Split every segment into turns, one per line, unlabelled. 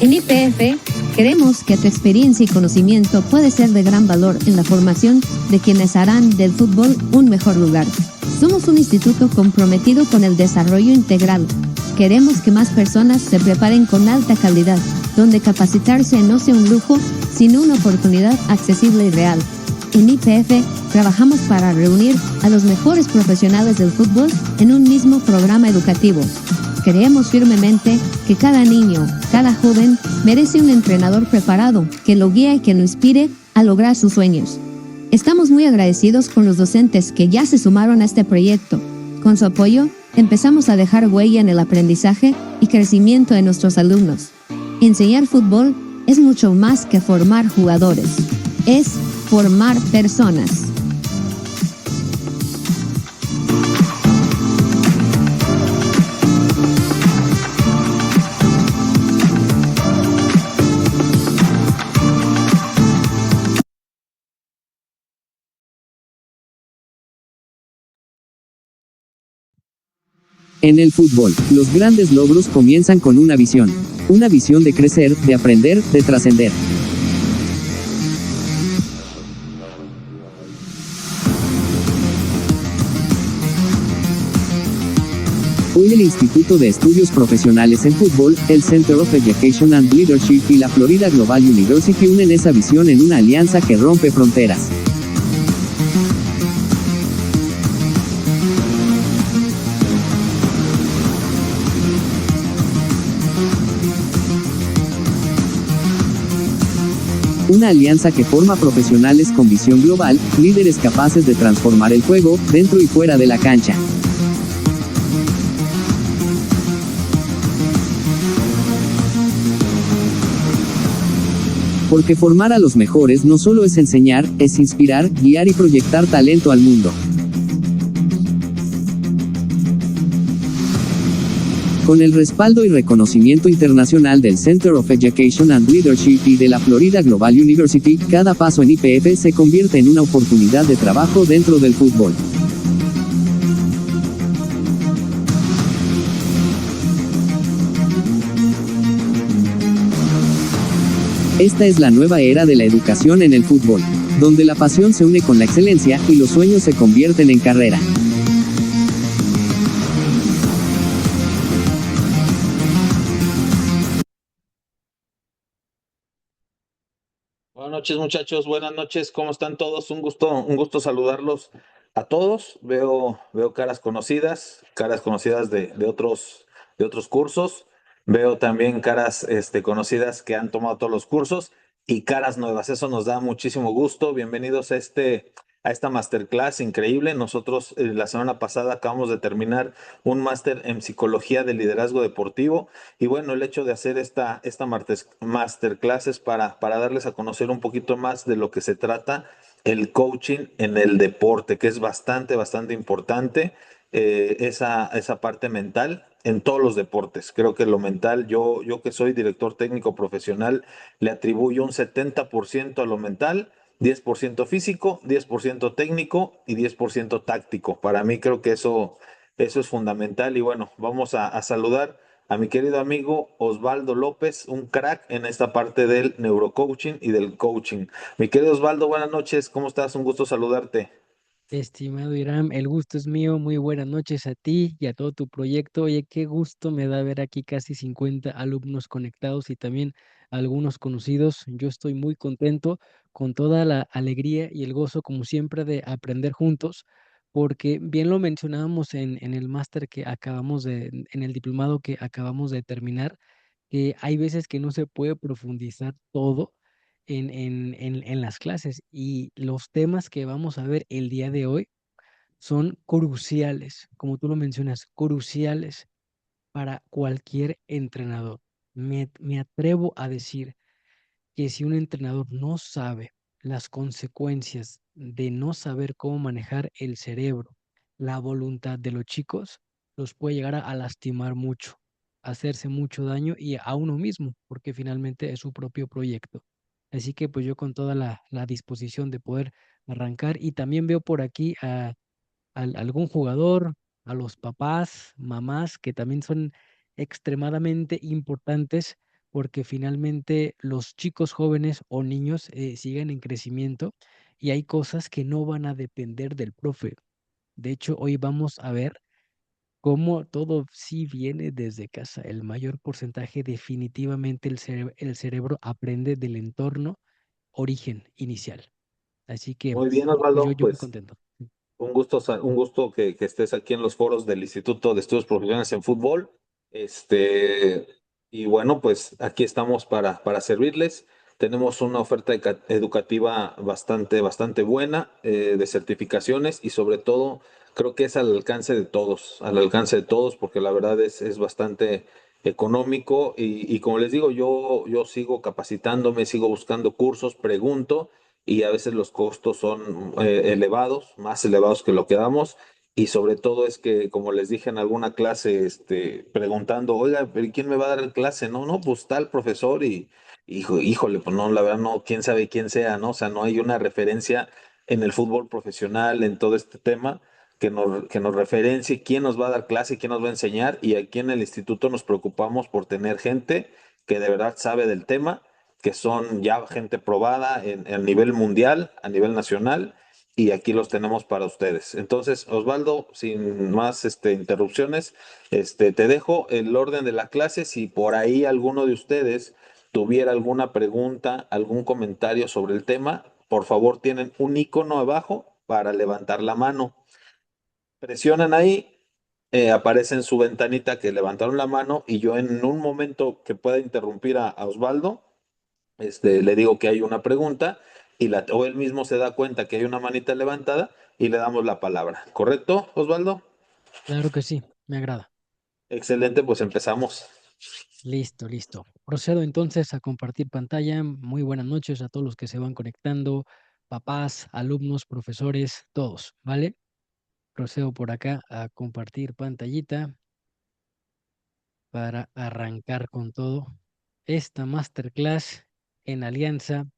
En IPF, creemos que tu experiencia y conocimiento puede ser de gran valor en la formación de quienes harán del fútbol un mejor lugar. Somos un instituto comprometido con el desarrollo integral. Queremos que más personas se preparen con alta calidad, donde capacitarse no sea un lujo, sino una oportunidad accesible y real. En IPF trabajamos para reunir a los mejores profesionales del fútbol en un mismo programa educativo. Creemos firmemente que cada niño, cada joven, merece un entrenador preparado que lo guíe y que lo inspire a lograr sus sueños. Estamos muy agradecidos con los docentes que ya se sumaron a este proyecto. Con su apoyo, empezamos a dejar huella en el aprendizaje y crecimiento de nuestros alumnos. Enseñar fútbol es mucho más que formar jugadores. Es formar personas.
En el fútbol, los grandes logros comienzan con una visión de crecer, de aprender, de trascender. Hoy el Instituto de Estudios Profesionales en Fútbol, el Center of Education and Leadership y la Florida Global University unen esa visión en una alianza que rompe fronteras. Una alianza que forma profesionales con visión global, líderes capaces de transformar el juego, dentro y fuera de la cancha. Porque formar a los mejores no solo es enseñar, es inspirar, guiar y proyectar talento al mundo. Con el respaldo y reconocimiento internacional del Center of Education and Leadership y de la Florida Global University, cada paso en IPF se convierte en una oportunidad de trabajo dentro del fútbol. Esta es la nueva era de la educación en el fútbol, donde la pasión se une con la excelencia y los sueños se convierten en carrera.
Buenas noches, muchachos. Buenas noches. ¿Cómo están todos? Un gusto saludarlos a todos. Veo caras conocidas de otros cursos. Veo también caras, conocidas que han tomado todos los cursos y caras nuevas. Eso nos da muchísimo gusto. Bienvenidos a esta masterclass increíble. Nosotros, la semana pasada acabamos de terminar un máster en psicología del liderazgo deportivo. Y bueno, el hecho de hacer esta masterclass es para darles a conocer un poquito más de lo que se trata el coaching en el deporte, que es bastante importante, esa parte mental en todos los deportes. Creo que lo mental, yo que soy director técnico profesional, le atribuyo un 70% a lo mental, 10% físico, 10% técnico y 10% táctico. Para mí creo que eso es fundamental. Y bueno, vamos a saludar a mi querido amigo Osvaldo López, un crack en esta parte del neurocoaching y del coaching. Mi querido Osvaldo, buenas noches, ¿cómo estás? Un gusto saludarte.
Estimado Iram, el gusto es mío. Muy buenas noches a ti y a todo tu proyecto. Oye, qué gusto me da ver aquí casi 50 alumnos conectados y también algunos conocidos. Yo estoy muy contento, con toda la alegría y el gozo, como siempre, de aprender juntos, porque bien lo mencionábamos en el máster que en el diplomado que acabamos de terminar, que hay veces que no se puede profundizar todo en las clases, y los temas que vamos a ver el día de hoy son cruciales, como tú lo mencionas, cruciales para cualquier entrenador. Me atrevo a decir que si un entrenador no sabe las consecuencias de no saber cómo manejar el cerebro, la voluntad de los chicos, los puede llegar a lastimar mucho, hacerse mucho daño y a uno mismo, porque finalmente es su propio proyecto. Así que pues yo con toda la disposición de poder arrancar, y también veo por aquí algún jugador, a los papás, mamás, que también son extremadamente importantes porque finalmente los chicos jóvenes o niños siguen en crecimiento y hay cosas que no van a depender del profe. De hecho, hoy vamos a ver cómo todo sí viene desde casa. El mayor porcentaje definitivamente el cerebro aprende del entorno origen inicial. Así que,
Muy bien,
pues yo,
Osvaldo,
yo muy
pues
contento.
un gusto, un gusto que estés aquí en los foros del Instituto de Estudios Profesionales en Fútbol. Este, y bueno, pues aquí estamos para servirles. Tenemos una oferta educativa bastante buena, de certificaciones y sobre todo creo que es al alcance de todos, porque la verdad es bastante económico y como les digo, yo sigo capacitándome, sigo buscando cursos, pregunto y a veces los costos son elevados, más elevados que lo que damos. Y sobre todo es que, como les dije en alguna clase, preguntando, oiga, ¿pero quién me va a dar clase? No, no, pues tal profesor híjole, pues no, la verdad no, quién sabe quién sea, ¿no? O sea, no hay una referencia en el fútbol profesional, en todo este tema, que nos referencie quién nos va a dar clase, quién nos va a enseñar. Y aquí en el instituto nos preocupamos por tener gente que de verdad sabe del tema, que son ya gente probada a nivel mundial, a nivel nacional, y aquí los tenemos para ustedes. Entonces, Osvaldo, sin más interrupciones, te dejo el orden de la clase. Si por ahí alguno de ustedes tuviera alguna pregunta, algún comentario sobre el tema, por favor tienen un icono abajo para levantar la mano. Presionan ahí, aparece en su ventanita que levantaron la mano y yo en un momento que pueda interrumpir a Osvaldo, le digo que hay una pregunta o él mismo se da cuenta que hay una manita levantada y le damos la palabra. ¿Correcto, Osvaldo?
Claro que sí, me agrada.
Excelente, pues empezamos.
Listo, listo. Procedo entonces a compartir pantalla. Muy buenas noches a todos los que se van conectando, papás, alumnos, profesores, todos, ¿vale? Procedo por acá a compartir pantallita para arrancar con todo esta masterclass en alianza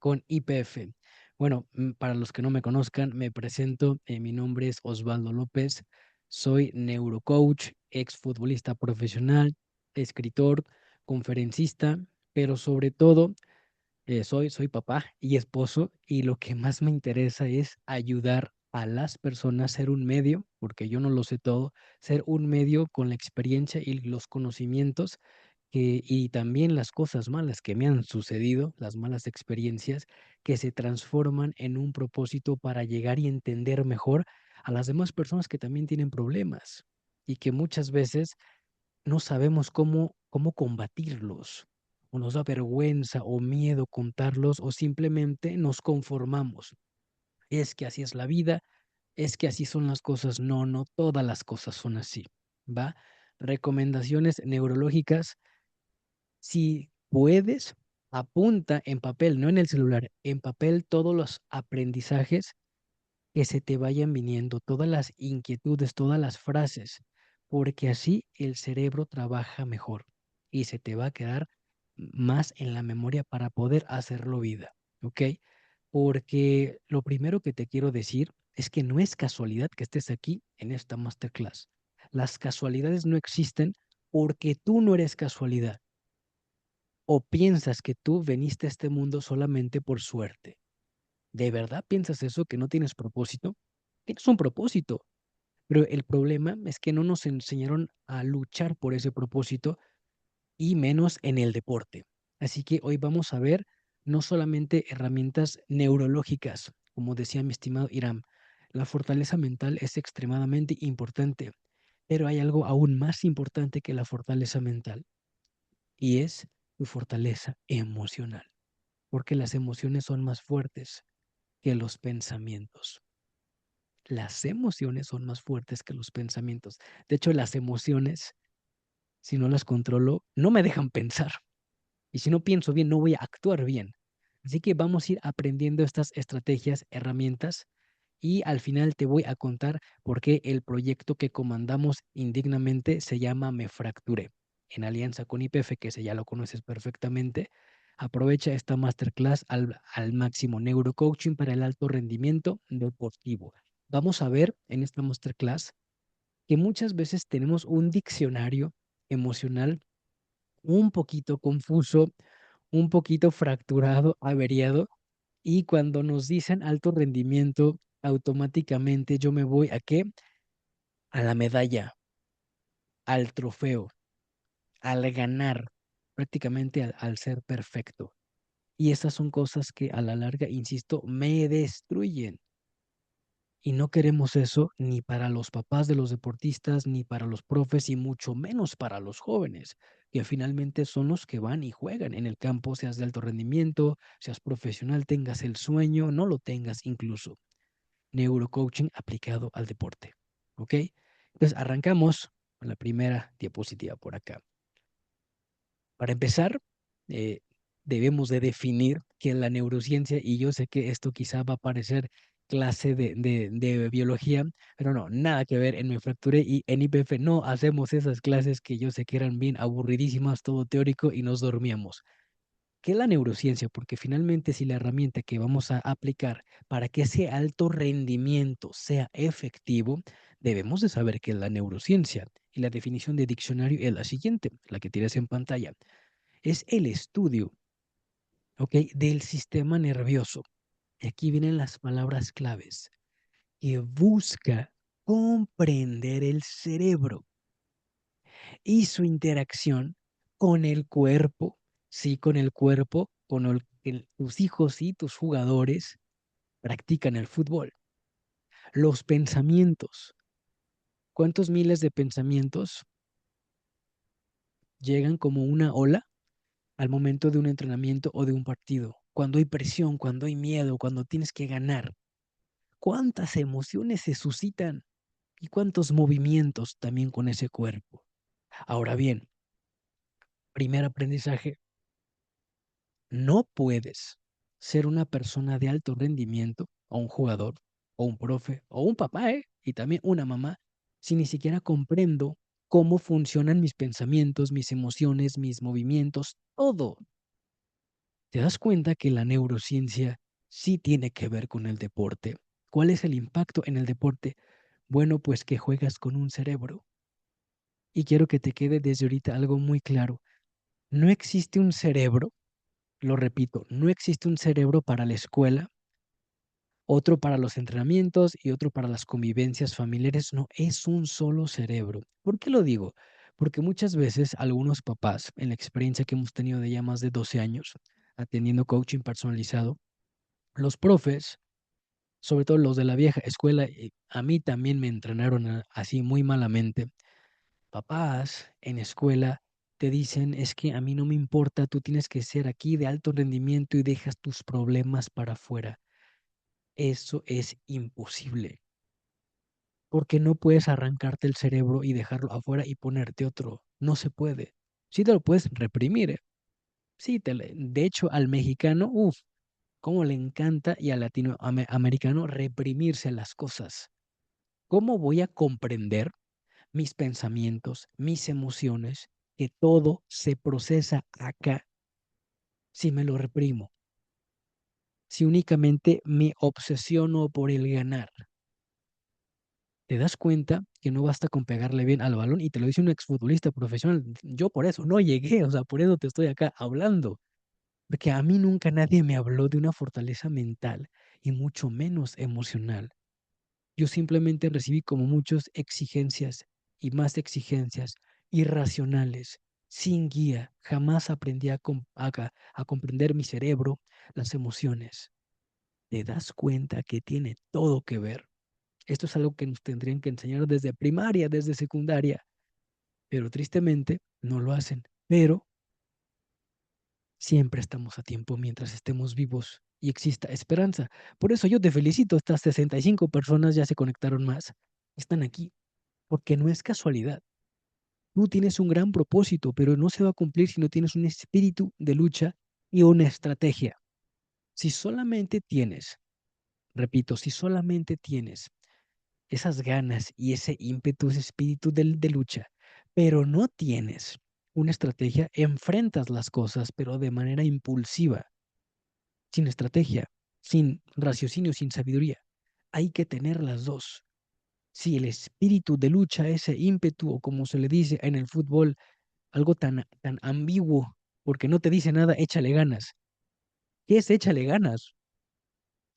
con IPF. Bueno, para los que no me conozcan, me presento. Mi nombre es Osvaldo López. Soy neurocoach, exfutbolista profesional, escritor, conferencista, pero sobre todo soy papá y esposo y lo que más me interesa es ayudar a las personas, ser un medio, porque yo no lo sé todo, ser un medio con la experiencia y los conocimientos y también las cosas malas que me han sucedido, las malas experiencias, que se transforman en un propósito para llegar y entender mejor a las demás personas que también tienen problemas y que muchas veces no sabemos cómo combatirlos, o nos da vergüenza o miedo contarlos, o simplemente nos conformamos. Es que así es la vida, es que así son las cosas. No, no todas las cosas son así, ¿va? Recomendaciones neurológicas, si puedes, apunta en papel, no en el celular, en papel todos los aprendizajes que se te vayan viniendo, todas las inquietudes, todas las frases, porque así el cerebro trabaja mejor y se te va a quedar más en la memoria para poder hacerlo vida, ¿ok? Porque lo primero que te quiero decir es que no es casualidad que estés aquí en esta masterclass. Las casualidades no existen porque tú no eres casualidad o piensas que tú veniste a este mundo solamente por suerte. ¿De verdad piensas eso, que no tienes propósito? Tienes un propósito, pero el problema es que no nos enseñaron a luchar por ese propósito y menos en el deporte. Así que hoy vamos a ver no solamente herramientas neurológicas, como decía mi estimado Iram, la fortaleza mental es extremadamente importante, pero hay algo aún más importante que la fortaleza mental y es tu fortaleza emocional, porque las emociones son más fuertes que los pensamientos. Las emociones son más fuertes que los pensamientos. De hecho, las emociones, si no las controlo, no me dejan pensar. Y si no pienso bien, no voy a actuar bien. Así que vamos a ir aprendiendo estas estrategias, herramientas, y al final te voy a contar por qué el proyecto que comandamos indignamente se llama Me Fracturé, en alianza con IPF, que ese ya lo conoces perfectamente. Aprovecha esta masterclass al máximo, neurocoaching para el alto rendimiento deportivo. Vamos a ver en esta masterclass que muchas veces tenemos un diccionario emocional un poquito confuso, un poquito fracturado, averiado, y cuando nos dicen alto rendimiento, automáticamente yo me voy ¿a qué? A la medalla, al trofeo, al ganar, prácticamente al ser perfecto. Y estas son cosas que a la larga, insisto, me destruyen. Y no queremos eso ni para los papás de los deportistas, ni para los profes, y mucho menos para los jóvenes, que finalmente son los que van y juegan en el campo, seas de alto rendimiento, seas profesional, tengas el sueño, no lo tengas incluso. Neurocoaching aplicado al deporte. ¿Ok? Entonces arrancamos con la primera diapositiva por acá. Para empezar, eh, debemos de definir qué es la neurociencia, y yo sé que esto quizá va a parecer clase de biología, pero no, nada que ver. En mi fracture y en IPF no hacemos esas clases que yo sé que eran bien aburridísimas, todo teórico, y nos dormíamos. ¿Qué es la neurociencia? Porque finalmente si la herramienta que vamos a aplicar para que ese alto rendimiento sea efectivo, debemos de saber qué es la neurociencia. Y la definición de diccionario es la siguiente, la que tienes en pantalla. Es el estudio, ¿ok? Del sistema nervioso. Y aquí vienen las palabras claves, que busca comprender el cerebro y su interacción con el cuerpo, sí, con el cuerpo, con el que tus hijos y tus jugadores practican el fútbol. Los pensamientos. ¿Cuántos miles de pensamientos llegan como una ola al momento de un entrenamiento o de un partido? Cuando hay presión, cuando hay miedo, cuando tienes que ganar. ¿Cuántas emociones se suscitan y cuántos movimientos también con ese cuerpo? Ahora bien, primer aprendizaje, no puedes ser una persona de alto rendimiento, o un jugador, o un profe, o un papá, y también una mamá, si ni siquiera comprendo cómo funcionan mis pensamientos, mis emociones, mis movimientos, todo. ¿Te das cuenta que la neurociencia sí tiene que ver con el deporte? ¿Cuál es el impacto en el deporte? Bueno, pues que juegas con un cerebro. Y quiero que te quede desde ahorita algo muy claro. No existe un cerebro, lo repito, no existe un cerebro para la escuela, otro para los entrenamientos y otro para las convivencias familiares. No, es un solo cerebro. ¿Por qué lo digo? Porque muchas veces algunos papás, en la experiencia que hemos tenido de ya más de 12 años, atendiendo coaching personalizado, los profes, sobre todo los de la vieja escuela, a mí también me entrenaron así muy malamente. Papás en escuela te dicen, es que a mí no me importa, tú tienes que ser aquí de alto rendimiento y dejas tus problemas para afuera. Eso es imposible, porque no puedes arrancarte el cerebro y dejarlo afuera y ponerte otro. No se puede. Sí te lo puedes reprimir. Sí, de hecho al mexicano, uff, cómo le encanta, y al latinoamericano reprimirse las cosas. ¿Cómo voy a comprender mis pensamientos, mis emociones, que todo se procesa acá si me lo reprimo? Si únicamente me obsesiono por el ganar. ¿Te das cuenta que no basta con pegarle bien al balón? Y te lo dice un exfutbolista profesional. Yo por eso no llegué, o sea, por eso te estoy acá hablando. Porque a mí nunca nadie me habló de una fortaleza mental y mucho menos emocional. Yo simplemente recibí como muchas exigencias y más exigencias irracionales, sin guía. Jamás aprendí a comprender mi cerebro, las emociones. ¿Te das cuenta que tiene todo que ver? Esto es algo que nos tendrían que enseñar desde primaria, desde secundaria, pero tristemente no lo hacen. Pero siempre estamos a tiempo mientras estemos vivos y exista esperanza. Por eso yo te felicito, estas 65 personas ya se conectaron más. Están aquí, porque no es casualidad. Tú tienes un gran propósito, pero no se va a cumplir si no tienes un espíritu de lucha y una estrategia. Si solamente tienes, repito, si solamente tienes esas ganas y ese ímpetu, ese espíritu de lucha, pero no tienes una estrategia, enfrentas las cosas, pero de manera impulsiva, sin estrategia, sin raciocinio, sin sabiduría. Hay que tener las dos. Si el espíritu de lucha, ese ímpetu, o como se le dice en el fútbol, algo tan ambiguo, porque no te dice nada, échale ganas. ¿Qué es échale ganas?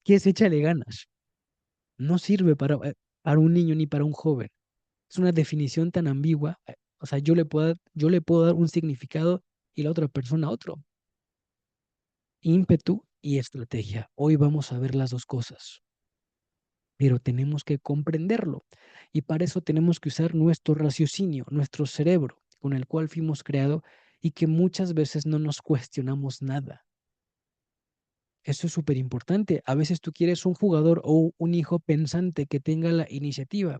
¿Qué es échale ganas? No sirve para un niño ni para un joven. Es una definición tan ambigua. O sea, yo le puedo dar un significado y la otra persona otro. Ímpetu y estrategia. Hoy vamos a ver las dos cosas, pero tenemos que comprenderlo. Y para eso tenemos que usar nuestro raciocinio, nuestro cerebro, con el cual fuimos creados y que muchas veces no nos cuestionamos nada. Eso es súper importante. A veces tú quieres un jugador o un hijo pensante que tenga la iniciativa,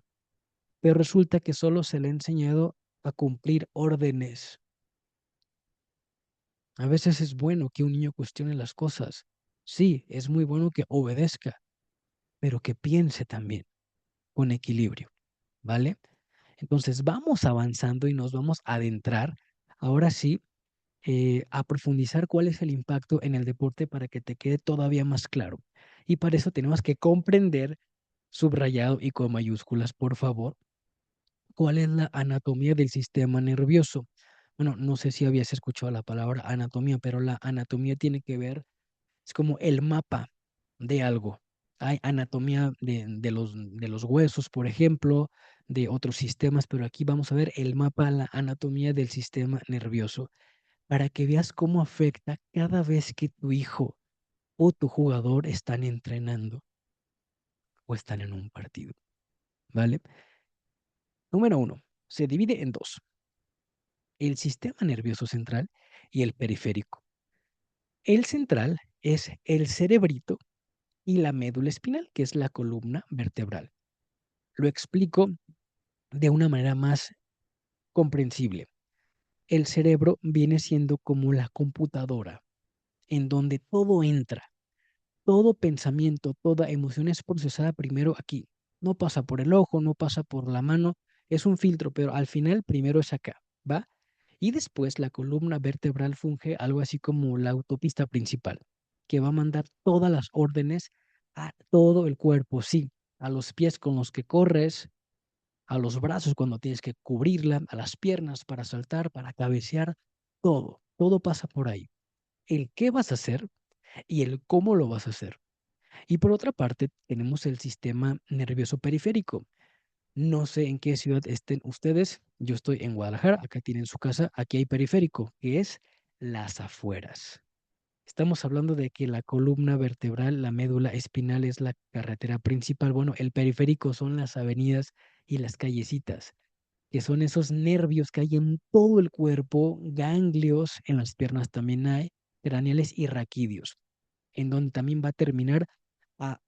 pero resulta que solo se le ha enseñado a cumplir órdenes. A veces es bueno que un niño cuestione las cosas. Sí, es muy bueno que obedezca, pero que piense también con equilibrio, ¿vale? Entonces vamos avanzando y nos vamos a adentrar, ahora sí, a profundizar cuál es el impacto en el deporte para que te quede todavía más claro. Y para eso tenemos que comprender, subrayado y con mayúsculas, por favor, cuál es la anatomía del sistema nervioso. Bueno, no sé si habías escuchado la palabra anatomía, pero la anatomía tiene que ver, es como el mapa de algo. Hay anatomía de los huesos, por ejemplo, de otros sistemas, pero aquí vamos a ver el mapa, la anatomía del sistema nervioso, para que veas cómo afecta cada vez que tu hijo o tu jugador están entrenando o están en un partido, ¿vale? Número uno, se divide en dos: el sistema nervioso central y el periférico. El central es el cerebrito y la médula espinal, que es la columna vertebral. Lo explico de una manera más comprensible. El cerebro viene siendo como la computadora en donde todo entra, todo pensamiento, toda emoción es procesada primero aquí. No pasa por el ojo, no pasa por la mano, es un filtro, pero al final primero es acá, ¿va? Y después la columna vertebral funge algo así como la autopista principal, que va a mandar todas las órdenes a todo el cuerpo, sí, a los pies con los que corres, a los brazos cuando tienes que cubrirla, a las piernas para saltar, para cabecear, todo pasa por ahí. El qué vas a hacer y el cómo lo vas a hacer. Y por otra parte, tenemos el sistema nervioso periférico. No sé en qué ciudad estén ustedes. Yo estoy en Guadalajara, acá tienen su casa, aquí hay periférico, que es las afueras. Estamos hablando de que la columna vertebral, la médula espinal es la carretera principal. Bueno, el periférico son las avenidas y las callecitas, que son esos nervios que hay en todo el cuerpo, ganglios, en las piernas también hay, craneales y raquídeos, en donde también va a terminar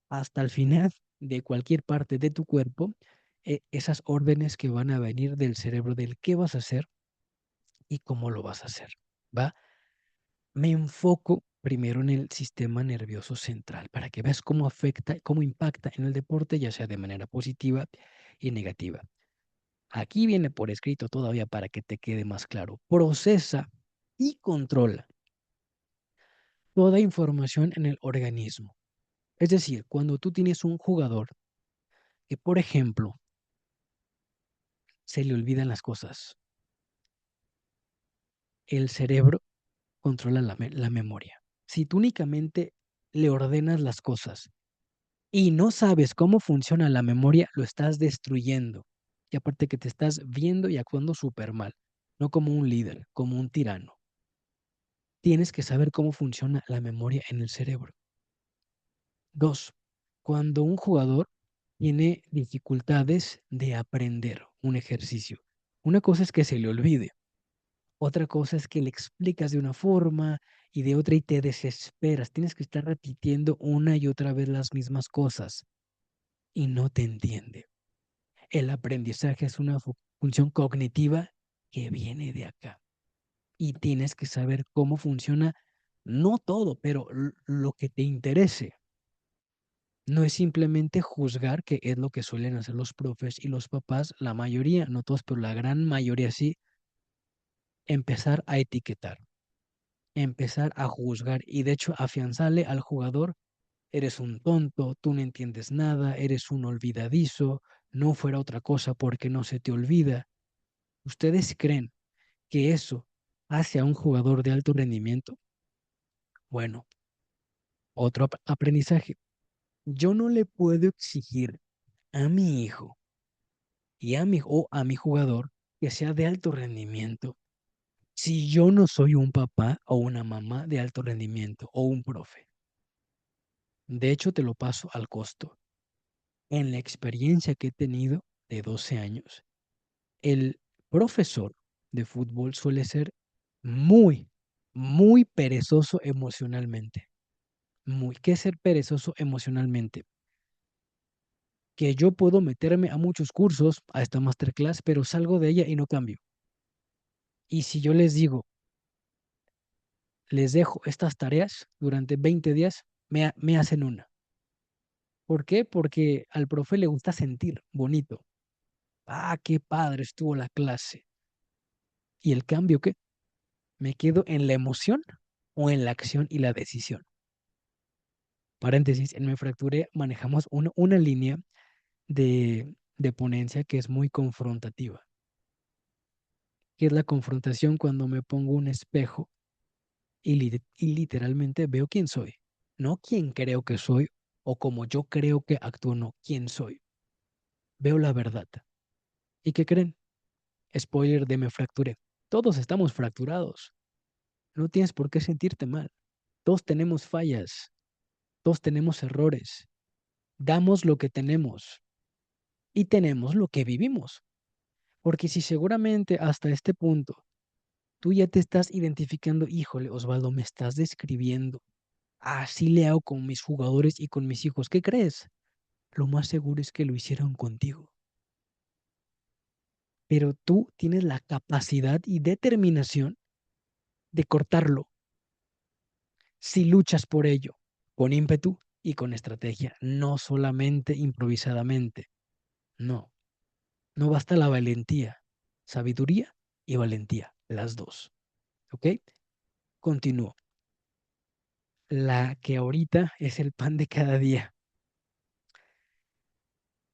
hasta el final de cualquier parte de tu cuerpo, esas órdenes que van a venir del cerebro del qué vas a hacer y cómo lo vas a hacer, ¿va? Me enfoco primero en el sistema nervioso central para que veas cómo afecta, cómo impacta en el deporte, ya sea de manera positiva y negativa. Aquí viene por escrito todavía para que te quede más claro. Procesa y controla toda información en el organismo. Es decir, cuando tú tienes un jugador que, por ejemplo, se le olvidan las cosas, el cerebro controla la memoria. Si tú únicamente le ordenas las cosas y no sabes cómo funciona la memoria, lo estás destruyendo. Y aparte que te estás viendo y actuando súper mal, no como un líder, como un tirano. Tienes que saber cómo funciona la memoria en el cerebro. Dos, cuando un jugador tiene dificultades de aprender un ejercicio, una cosa es que se le olvide, otra cosa es que le explicas de una forma y de otra y te desesperas. Tienes que estar repitiendo una y otra vez las mismas cosas y no te entiende. El aprendizaje es una función cognitiva que viene de acá y tienes que saber cómo funciona, no todo, pero lo que te interese. No es simplemente juzgar, que es lo que suelen hacer los profes y los papás, la mayoría, no todos, pero la gran mayoría sí, empezar a etiquetar, empezar a juzgar y de hecho afianzarle al jugador: eres un tonto, tú no entiendes nada, eres un olvidadizo, no fuera otra cosa porque no se te olvida. ¿Ustedes creen que eso hace a un jugador de alto rendimiento? Bueno, otro aprendizaje. Yo no le puedo exigir a mi hijo o a mi jugador que sea de alto rendimiento si yo no soy un papá o una mamá de alto rendimiento o un profe. De hecho, te lo paso al costo. En la experiencia que he tenido de 12 años, el profesor de fútbol suele ser muy, muy perezoso emocionalmente. Muy. ¿Qué es ser perezoso emocionalmente? Que yo puedo meterme a muchos cursos, a esta masterclass, pero salgo de ella y no cambio. Y si yo les digo, les dejo estas tareas durante 20 días, me hacen una. ¿Por qué? Porque al profe le gusta sentir bonito. Ah, qué padre estuvo la clase. ¿Y el cambio qué? ¿Me quedo en la emoción o en la acción y la decisión? Paréntesis, en Me Fracturé manejamos una línea de ponencia que es muy confrontativa. ¿Qué es la confrontación? Cuando me pongo un espejo y literalmente veo quién soy, no quién creo que soy o como yo creo que actúo, no, quién soy. Veo la verdad. ¿Y qué creen? Spoiler de Me Fracturé. Todos estamos fracturados. No tienes por qué sentirte mal. Todos tenemos fallas, todos tenemos errores. Damos lo que tenemos y tenemos lo que vivimos. Porque si seguramente hasta este punto tú ya te estás identificando, híjole, Osvaldo, me estás describiendo. Así le hago con mis jugadores y con mis hijos. ¿Qué crees? Lo más seguro es que lo hicieron contigo. Pero tú tienes la capacidad y determinación de cortarlo si luchas por ello, con ímpetu y con estrategia, no solamente improvisadamente. No, no basta la valentía, sabiduría y valentía, las dos. ¿Ok? Continúo. La que ahorita es el pan de cada día.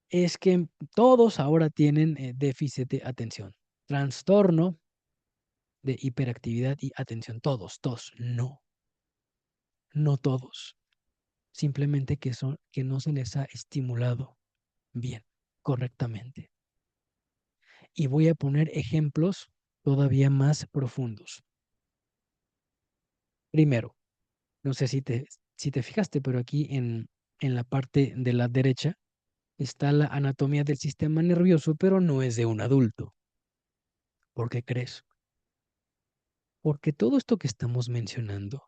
Es que todos ahora tienen déficit de atención, trastorno de hiperactividad y atención. Todos. No, no todos. Simplemente que no se les ha estimulado bien, correctamente. Y voy a poner ejemplos todavía más profundos. Primero, no sé si te fijaste, pero aquí en la parte de la derecha está la anatomía del sistema nervioso, pero no es de un adulto. ¿Por qué crees? Porque todo esto que estamos mencionando,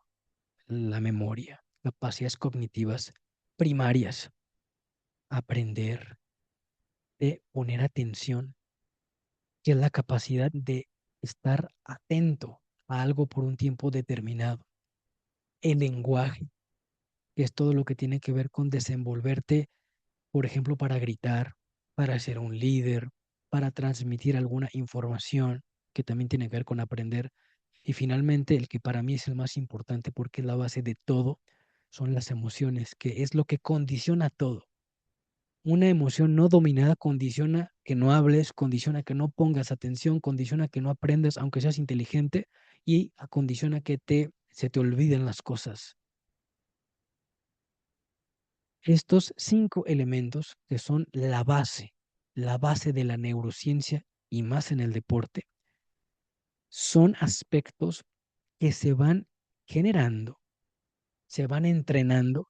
la memoria, capacidades cognitivas primarias, aprender, de poner atención, que es la capacidad de estar atento a algo por un tiempo determinado. El lenguaje, que es todo lo que tiene que ver con desenvolverte, por ejemplo, para gritar, para ser un líder, para transmitir alguna información, que también tiene que ver con aprender. Y finalmente, el que para mí es el más importante porque es la base de todo, son las emociones, que es lo que condiciona todo. Una emoción no dominada condiciona que no hables, condiciona que no pongas atención, condiciona que no aprendas aunque seas inteligente y condiciona que se te olviden las cosas. Estos 5 elementos que son la base de la neurociencia y más en el deporte, son aspectos que se van generando, se van entrenando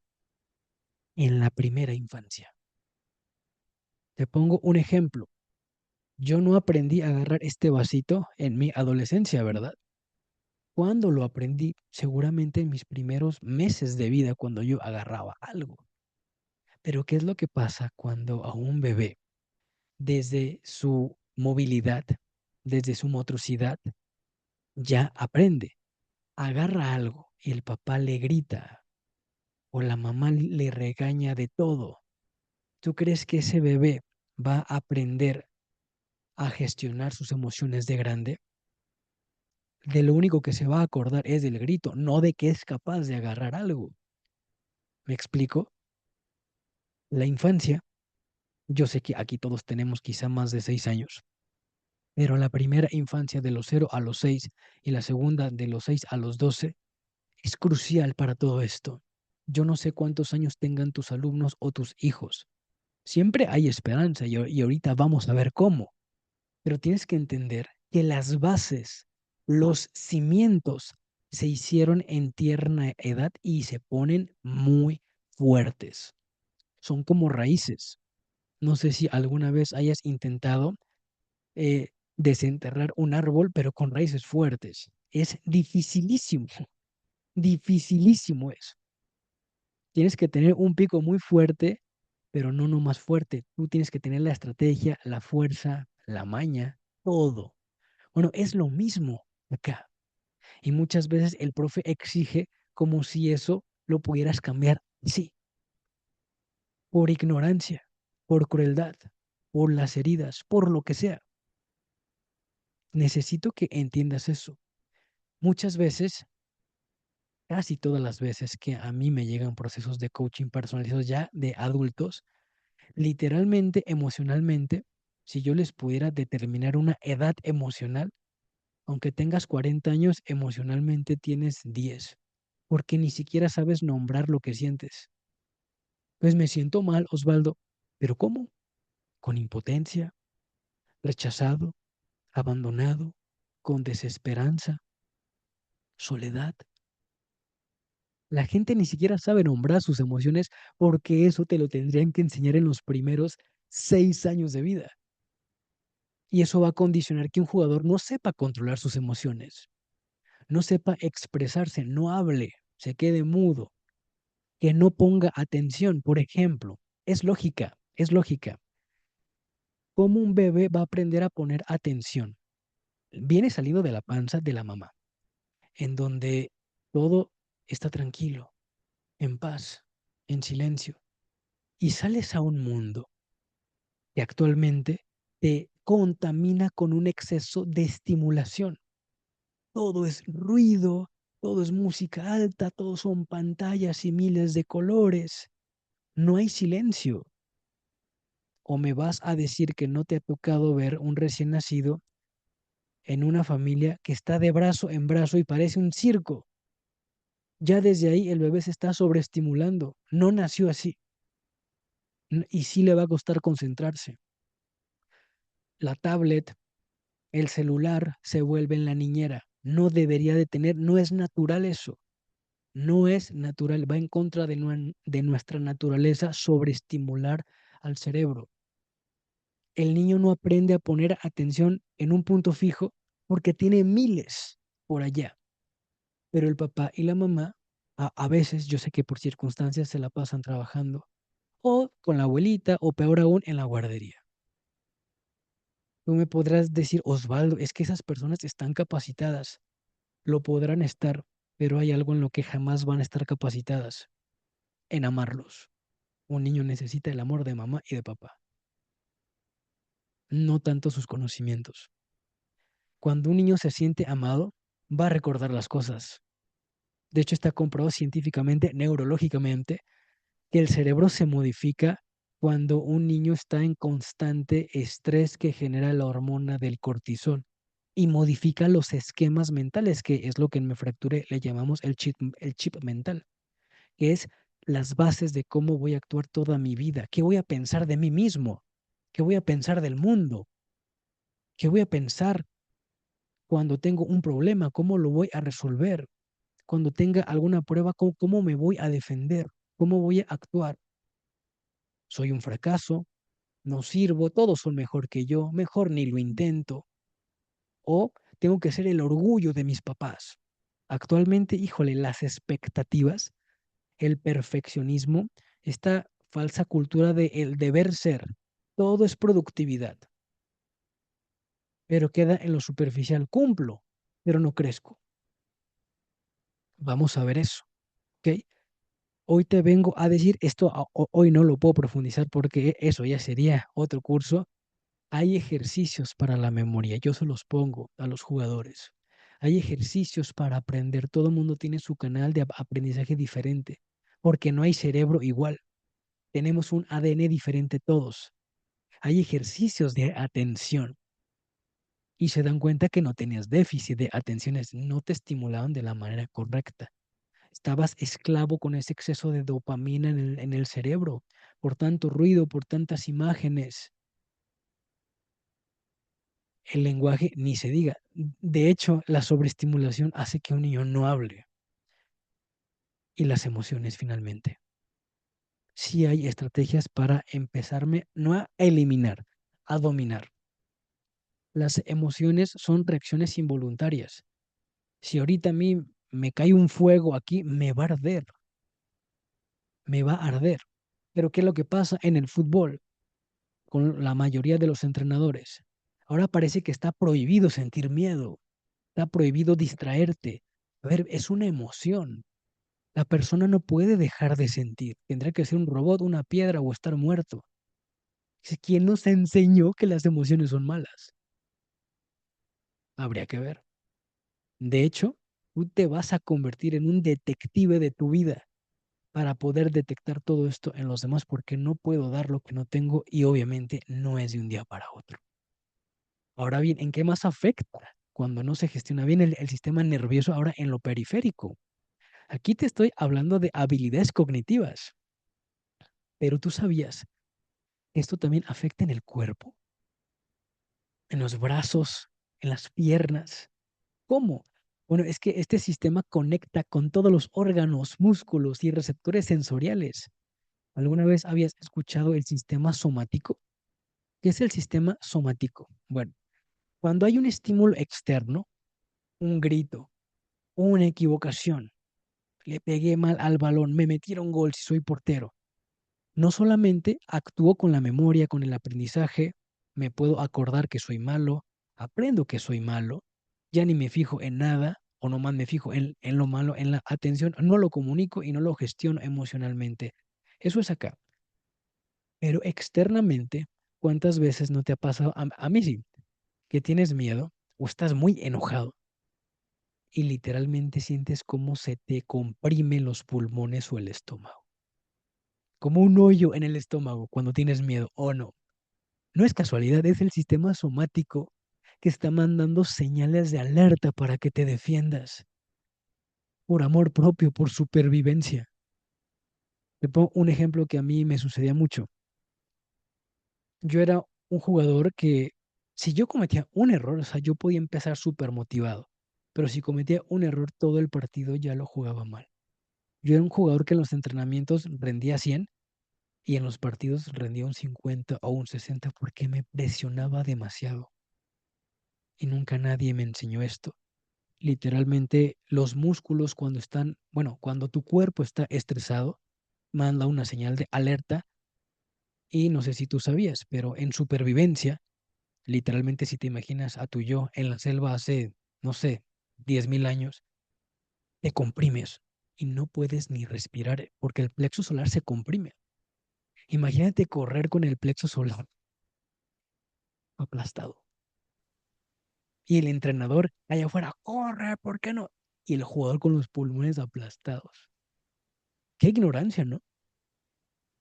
en la primera infancia. Te pongo un ejemplo. Yo no aprendí a agarrar este vasito en mi adolescencia, ¿verdad? ¿Cuándo lo aprendí? Seguramente en mis primeros meses de vida, cuando yo agarraba algo. Pero ¿qué es lo que pasa cuando a un bebé, desde su movilidad, desde su motricidad, ya aprende? Agarra algo y el papá le grita o la mamá le regaña de todo. ¿Tú crees que ese bebé va a aprender a gestionar sus emociones de grande? De lo único que se va a acordar es del grito, no de que es capaz de agarrar algo. ¿Me explico? La infancia, yo sé que aquí todos tenemos quizá más de 6 años, pero la primera infancia de los 0 a los 6 y la segunda de los 6 a los 12 es crucial para todo esto. Yo no sé cuántos años tengan tus alumnos o tus hijos. Siempre hay esperanza y ahorita vamos a ver cómo. Pero tienes que entender que las bases, los cimientos se hicieron en tierna edad y se ponen muy fuertes. Son como raíces. No sé si alguna vez hayas intentado desenterrar un árbol, pero con raíces fuertes. Es dificilísimo, dificilísimo es. Tienes que tener un pico muy fuerte, pero no más fuerte. Tú tienes que tener la estrategia, la fuerza, la maña, todo. Bueno, es lo mismo acá. Y muchas veces el profe exige como si eso lo pudieras cambiar. Sí, por ignorancia, por crueldad, por las heridas, por lo que sea. Necesito que entiendas eso. Muchas veces, casi todas las veces que a mí me llegan procesos de coaching personalizados ya de adultos, literalmente, emocionalmente, si yo les pudiera determinar una edad emocional, aunque tengas 40 años, emocionalmente tienes 10, porque ni siquiera sabes nombrar lo que sientes. Pues me siento mal, Osvaldo. ¿Pero cómo? Con impotencia, rechazado, abandonado, con desesperanza, soledad. La gente ni siquiera sabe nombrar sus emociones porque eso te lo tendrían que enseñar en los primeros 6 años de vida. Y eso va a condicionar que un jugador no sepa controlar sus emociones, no sepa expresarse, no hable, se quede mudo, que no ponga atención. Por ejemplo, es lógica, es lógica. ¿Cómo un bebé va a aprender a poner atención? Viene salido de la panza de la mamá, en donde todo está tranquilo, en paz, en silencio, y sales a un mundo que actualmente te contamina con un exceso de estimulación. Todo es ruido, todo es música alta, todo son pantallas y miles de colores. No hay silencio. ¿O me vas a decir que no te ha tocado ver un recién nacido en una familia que está de brazo en brazo y parece un circo? Ya desde ahí el bebé se está sobreestimulando. No nació así. Y sí le va a costar concentrarse. La tablet, el celular se vuelve en la niñera. No debería de tener, no es natural eso. No es natural, va en contra de nuestra naturaleza sobreestimular al cerebro. El niño no aprende a poner atención en un punto fijo porque tiene miles por allá. Pero el papá y la mamá, a veces, yo sé que por circunstancias se la pasan trabajando, o con la abuelita, o peor aún, en la guardería. Tú me podrás decir, Osvaldo, es que esas personas están capacitadas, lo podrán estar, pero hay algo en lo que jamás van a estar capacitadas, en amarlos. Un niño necesita el amor de mamá y de papá, no tanto sus conocimientos. Cuando un niño se siente amado, va a recordar las cosas. De hecho, está comprobado científicamente, neurológicamente, que el cerebro se modifica cuando un niño está en constante estrés que genera la hormona del cortisol y modifica los esquemas mentales, que es lo que en Me Fracture le llamamos el chip mental, que es las bases de cómo voy a actuar toda mi vida, qué voy a pensar de mí mismo, qué voy a pensar del mundo, qué voy a pensar cuando tengo un problema, cómo lo voy a resolver, cuando tenga alguna prueba, cómo me voy a defender, cómo voy a actuar. Soy un fracaso, no sirvo, todos son mejor que yo, mejor ni lo intento. O tengo que ser el orgullo de mis papás. Actualmente, híjole, las expectativas, el perfeccionismo, esta falsa cultura de el deber ser, todo es productividad, pero queda en lo superficial. Cumplo, pero no crezco. Vamos a ver eso, ¿ok? Hoy te vengo a decir esto, hoy no lo puedo profundizar porque eso ya sería otro curso. Hay ejercicios para la memoria, yo se los pongo a los jugadores. Hay ejercicios para aprender, todo el mundo tiene su canal de aprendizaje diferente, porque no hay cerebro igual, tenemos un ADN diferente todos. Hay ejercicios de atención. y se dan cuenta que no tenías déficit de atenciones, no te estimulaban de la manera correcta. Estabas esclavo con ese exceso de dopamina en el cerebro, por tanto ruido, por tantas imágenes. El lenguaje ni se diga. De hecho, la sobreestimulación hace que un niño no hable. Y las emociones finalmente. Sí hay estrategias para empezarme, no a eliminar, a dominar. Las emociones son reacciones involuntarias. Si ahorita a mí me cae un fuego aquí, me va a arder, me va a arder. Pero ¿qué es lo que pasa en el fútbol con la mayoría de los entrenadores? Ahora parece que está prohibido sentir miedo, está prohibido distraerte. A ver, es una emoción. La persona no puede dejar de sentir. Tendrá que ser un robot, una piedra o estar muerto. ¿Quién nos enseñó que las emociones son malas? Habría que ver. De hecho, tú te vas a convertir en un detective de tu vida para poder detectar todo esto en los demás porque no puedo dar lo que no tengo y obviamente no es de un día para otro. Ahora bien, ¿en qué más afecta cuando no se gestiona bien el sistema nervioso ahora en lo periférico? Aquí te estoy hablando de habilidades cognitivas, pero tú sabías que esto también afecta en el cuerpo, en los brazos, en las piernas. ¿Cómo? Bueno, es que este sistema conecta con todos los órganos, músculos y receptores sensoriales. ¿Alguna vez habías escuchado el sistema somático? ¿Qué es el sistema somático? Bueno, cuando hay un estímulo externo, un grito, una equivocación, le pegué mal al balón, me metieron gol si soy portero. No solamente actúo con la memoria, con el aprendizaje, me puedo acordar que soy malo, aprendo que soy malo, ya ni me fijo en nada o nomás me fijo en lo malo, en la atención, no lo comunico y no lo gestiono emocionalmente. Eso es acá. Pero externamente, ¿cuántas veces no te ha pasado? A mí sí, que tienes miedo o estás muy enojado y literalmente sientes cómo se te comprimen los pulmones o el estómago, como un hoyo en el estómago cuando tienes miedo o no. No es casualidad, es el sistema somático que está mandando señales de alerta para que te defiendas, por amor propio, por supervivencia. Te pongo un ejemplo que a mí me sucedía mucho. Yo era un jugador que si yo cometía un error, o sea, yo podía empezar súper motivado, pero si cometía un error, todo el partido ya lo jugaba mal. Yo era un jugador que en los entrenamientos rendía 100 y en los partidos rendía un 50 o un 60 porque me presionaba demasiado. Y nunca nadie me enseñó esto. Literalmente los músculos cuando están, bueno, cuando tu cuerpo está estresado, manda una señal de alerta y no sé si tú sabías, pero en supervivencia, literalmente si te imaginas a tu yo en la selva hace, no sé, 10.000 años, te comprimes y no puedes ni respirar porque el plexo solar se comprime. Imagínate correr con el plexo solar aplastado y el entrenador allá afuera, corre, ¿por qué no? Y el jugador con los pulmones aplastados. Qué ignorancia, ¿no?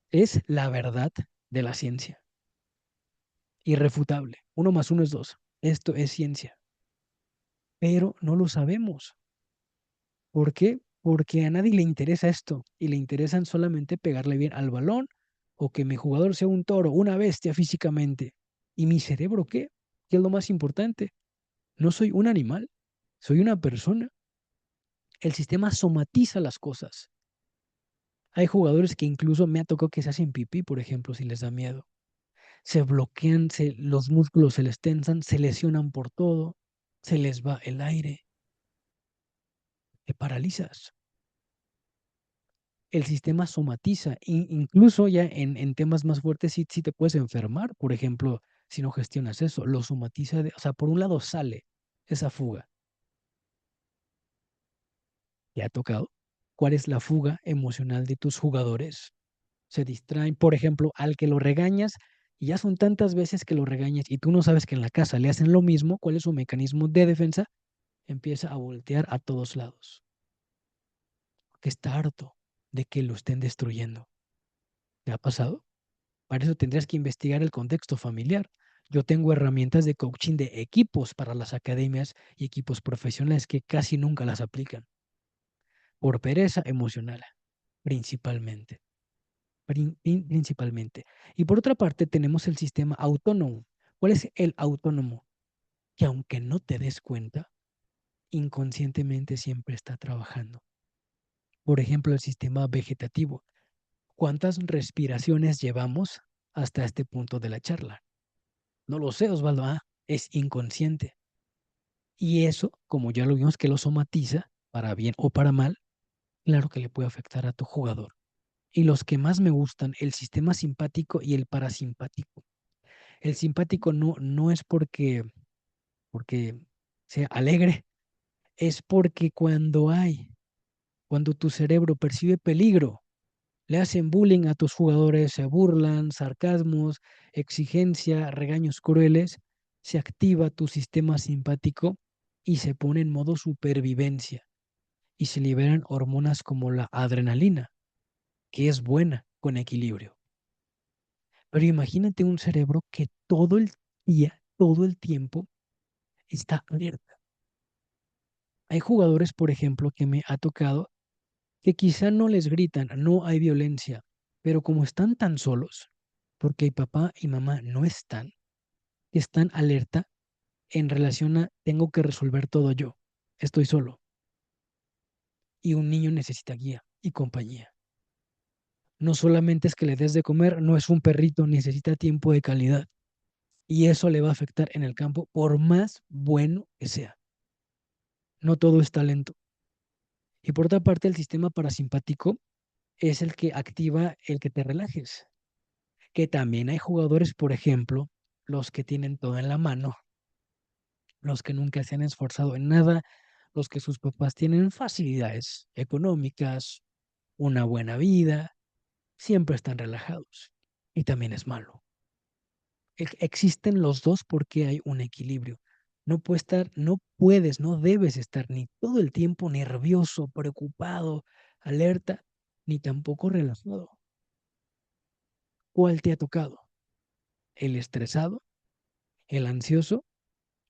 Es la verdad de la ciencia. Irrefutable. Uno más uno es dos. Esto es ciencia. Pero no lo sabemos. ¿Por qué? Porque a nadie le interesa esto y le interesan solamente pegarle bien al balón o que mi jugador sea un toro, una bestia físicamente. ¿Y mi cerebro qué? ¿Qué es lo más importante? No soy un animal, soy una persona. El sistema somatiza las cosas. Hay jugadores que incluso me ha tocado que se hacen pipí, por ejemplo, si les da miedo. Se bloquean, los músculos se les tensan, se lesionan por todo, se les va el aire, te paralizas. El sistema somatiza, incluso ya en temas más fuertes sí te puedes enfermar, por ejemplo, si no gestionas eso, lo somatiza, o sea, por un lado sale esa fuga. ¿Te ha tocado? ¿Cuál es la fuga emocional de tus jugadores? Se distraen, por ejemplo, al que lo regañas, y ya son tantas veces que lo regañas y tú no sabes que en la casa le hacen lo mismo, ¿cuál es su mecanismo de defensa? Empieza a voltear a todos lados, porque está harto de que lo estén destruyendo. ¿Te ha pasado? Para eso tendrías que investigar el contexto familiar. Yo tengo herramientas de coaching de equipos para las academias y equipos profesionales que casi nunca las aplican por pereza emocional, principalmente. Principalmente. Y por otra parte, tenemos el sistema autónomo. ¿Cuál es el autónomo? Que aunque no te des cuenta, inconscientemente siempre está trabajando. Por ejemplo, el sistema vegetativo. ¿Cuántas respiraciones llevamos hasta este punto de la charla? No lo sé, Osvaldo. Ah, es inconsciente. Y eso, como ya lo vimos que lo somatiza, para bien o para mal, claro que le puede afectar a tu jugador. Y los que más me gustan, el sistema simpático y el parasimpático. El simpático no es porque sea alegre, es porque cuando tu cerebro percibe peligro, le hacen bullying a tus jugadores, se burlan, sarcasmos, exigencia, regaños crueles, se activa tu sistema simpático y se pone en modo supervivencia y se liberan hormonas como la adrenalina, que es buena con equilibrio. Pero imagínate un cerebro que todo el día, todo el tiempo, está alerta. Hay jugadores, por ejemplo, que me ha tocado que quizá no les gritan, no hay violencia, pero como están tan solos, porque papá y mamá no están, están alerta en relación a tengo que resolver todo yo, estoy solo. Y un niño necesita guía y compañía. No solamente es que le des de comer, no es un perrito, necesita tiempo de calidad. Y eso le va a afectar en el campo por más bueno que sea. No todo es talento. Y por otra parte, el sistema parasimpático es el que activa el que te relajes. Que también hay jugadores, por ejemplo, los que tienen todo en la mano, los que nunca se han esforzado en nada, los que sus papás tienen facilidades económicas, una buena vida, siempre están relajados. Y también es malo. Existen los dos porque hay un equilibrio. No puedes, no debes estar ni todo el tiempo nervioso, preocupado, alerta, ni tampoco relajado. ¿Cuál te ha tocado? ¿El estresado, el ansioso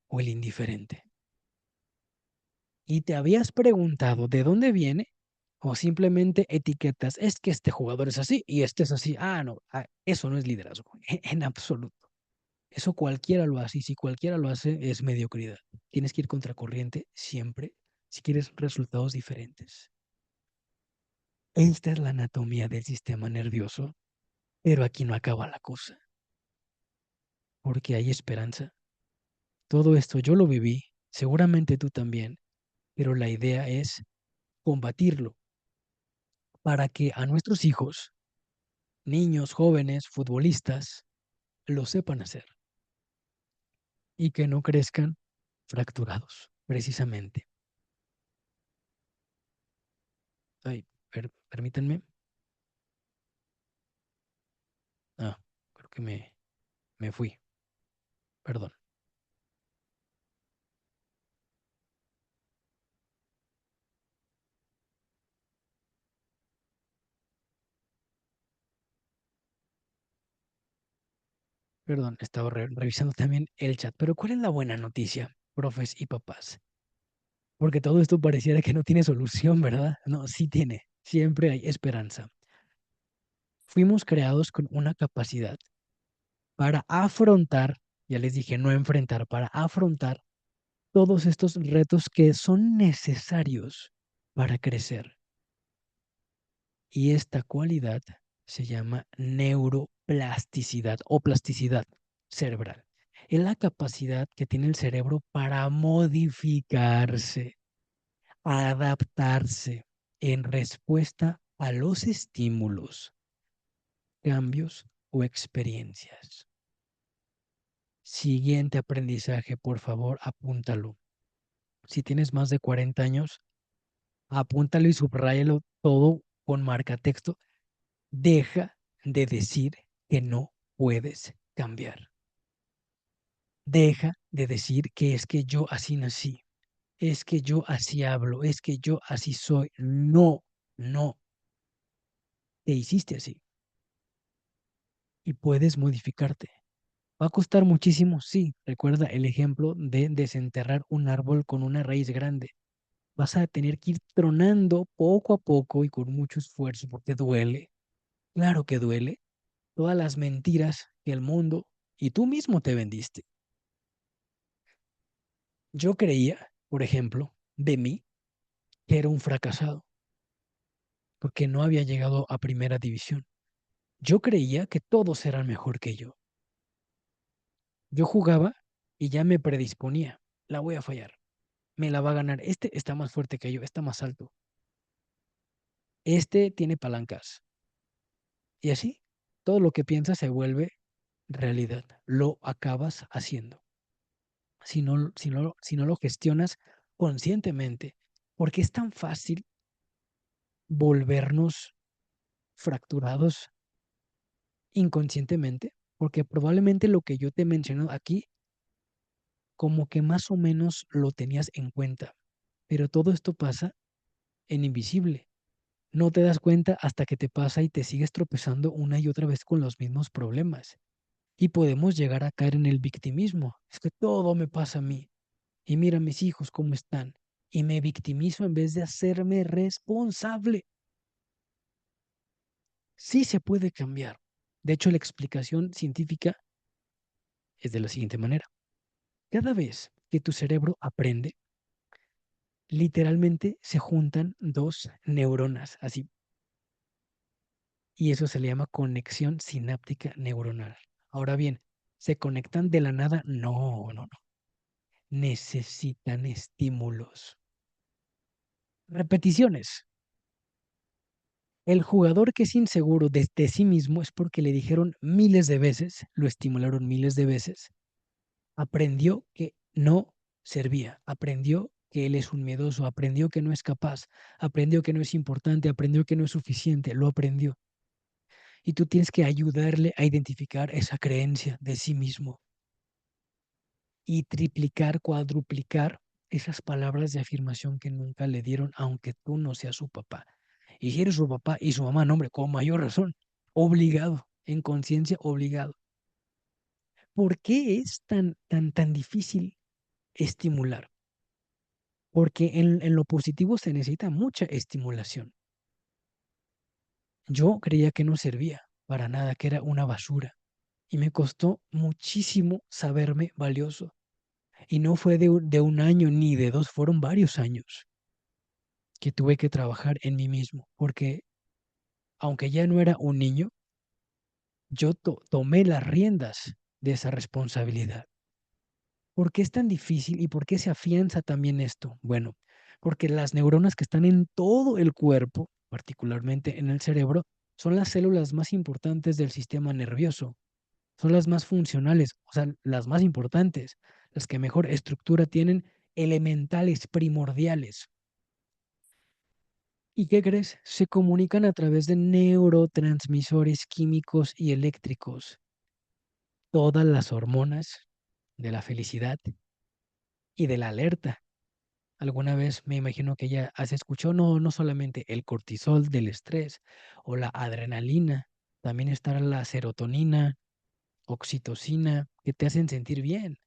o el indiferente? ¿Y te habías preguntado de dónde viene? ¿O simplemente etiquetas, es que este jugador es así y este es así? Ah, no, eso no es liderazgo, en absoluto. Eso cualquiera lo hace y si cualquiera lo hace es mediocridad. Tienes que ir contracorriente siempre si quieres resultados diferentes. Esta es la anatomía del sistema nervioso, pero aquí no acaba la cosa, porque hay esperanza. Todo esto yo lo viví, seguramente tú también, pero la idea es combatirlo para que a nuestros hijos, niños, jóvenes, futbolistas, lo sepan hacer y que no crezcan fracturados, precisamente. Ay, permítanme. Ah, creo que me fui. Perdón. Perdón, estaba revisando también el chat. Pero ¿cuál es la buena noticia, profes y papás? Porque todo esto pareciera que no tiene solución, ¿verdad? No, sí tiene. Siempre hay esperanza. Fuimos creados con una capacidad para afrontar, ya les dije, no enfrentar, para afrontar todos estos retos que son necesarios para crecer. Y esta cualidad se llama neuroplasticidad o plasticidad cerebral. Es la capacidad que tiene el cerebro para modificarse, adaptarse en respuesta a los estímulos, cambios o experiencias. Siguiente aprendizaje, por favor, apúntalo. Si tienes más de 40 años, apúntalo y subráyalo todo con marca texto. Deja de decir que no puedes cambiar. Deja de decir que es que yo así nací, es que yo así hablo, es que yo así soy. No, no, te hiciste así y puedes modificarte. Va a costar muchísimo, sí. Recuerda el ejemplo de desenterrar un árbol con una raíz grande. Vas a tener que ir tronando poco a poco y con mucho esfuerzo porque duele. Claro que duele. Todas las mentiras que el mundo y tú mismo te vendiste. Yo creía, por ejemplo, de mí, que era un fracasado porque no había llegado a primera división. Yo creía que todos eran mejor que yo. Yo jugaba y ya me predisponía. La voy a fallar. Me la va a ganar. Este está más fuerte que yo, está más alto. Este tiene palancas. Y así, todo lo que piensas se vuelve realidad. Lo acabas haciendo. Si no lo gestionas conscientemente, porque es tan fácil volvernos fracturados inconscientemente, porque probablemente lo que yo te menciono aquí, como que más o menos lo tenías en cuenta, pero todo esto pasa en invisible. No te das cuenta hasta que te pasa y te sigues tropezando una y otra vez con los mismos problemas. Y podemos llegar a caer en el victimismo. Es que todo me pasa a mí. Y mira mis hijos cómo están. Y me victimizo en vez de hacerme responsable. Sí se puede cambiar. De hecho, la explicación científica es de la siguiente manera. Cada vez que tu cerebro aprende, literalmente se juntan dos neuronas, así. Y eso se le llama conexión sináptica neuronal. Ahora bien, ¿se conectan de la nada? No, no, no. Necesitan estímulos. Repeticiones. El jugador que es inseguro de sí mismo es porque le dijeron miles de veces, lo estimularon miles de veces, aprendió que no servía, aprendió que él es un miedoso, aprendió que no es capaz, aprendió que no es importante, aprendió que no es suficiente, lo aprendió. Y tú tienes que ayudarle a identificar esa creencia de sí mismo y triplicar, cuadruplicar esas palabras de afirmación que nunca le dieron, aunque tú no seas su papá. Y si eres su papá y su mamá, no, hombre, con mayor razón, obligado, en conciencia, obligado. ¿Por qué es tan difícil estimular? Porque en lo positivo se necesita mucha estimulación. Yo creía que no servía para nada, que era una basura. Y me costó muchísimo saberme valioso. Y no fue de un año ni de dos, fueron varios años que tuve que trabajar en mí mismo. Porque aunque ya no era un niño, yo tomé las riendas de esa responsabilidad. ¿Por qué es tan difícil y por qué se afianza también esto? Bueno, porque las neuronas que están en todo el cuerpo, particularmente en el cerebro, son las células más importantes del sistema nervioso. Son las más funcionales, o sea, las más importantes, las que mejor estructura tienen, elementales, primordiales. ¿Y qué crees? Se comunican a través de neurotransmisores químicos y eléctricos. Todas las hormonas de la felicidad y de la alerta. Alguna vez me imagino que ya has escuchado no solamente el cortisol del estrés o la adrenalina, también está la serotonina, oxitocina, que te hacen sentir bien,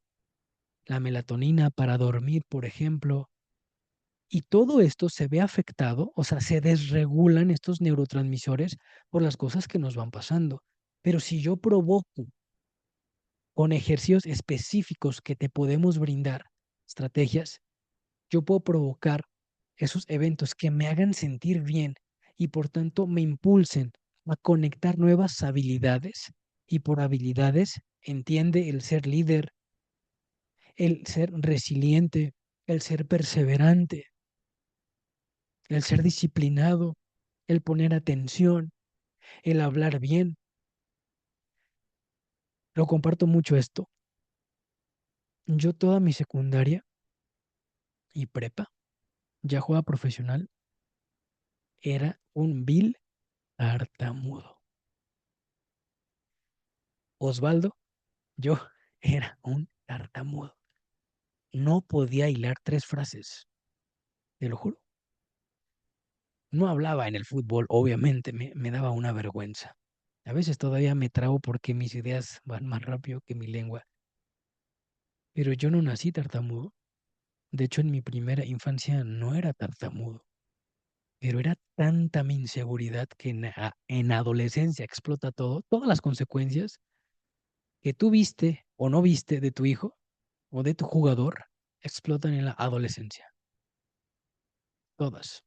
la melatonina para dormir, por ejemplo. Y todo esto se ve afectado, o sea, se desregulan estos neurotransmisores por las cosas que nos van pasando. Pero si yo provoco con ejercicios específicos que te podemos brindar, estrategias, yo puedo provocar esos eventos que me hagan sentir bien y por tanto me impulsen a conectar nuevas habilidades. Y por habilidades entiende el ser líder, el ser resiliente, el ser perseverante, el ser disciplinado, el poner atención, el hablar bien. Lo comparto mucho esto. Yo toda mi secundaria y prepa, ya jugaba profesional, era un vil tartamudo. Osvaldo, yo era un tartamudo. No podía hilar tres frases, te lo juro. No hablaba en el fútbol, obviamente, me daba una vergüenza. A veces todavía me trabo porque mis ideas van más rápido que mi lengua. Pero yo no nací tartamudo. De hecho, en mi primera infancia no era tartamudo. Pero era tanta mi inseguridad que en adolescencia explota todo, todas las consecuencias que tú viste o no viste de tu hijo o de tu jugador explotan en la adolescencia. Todas.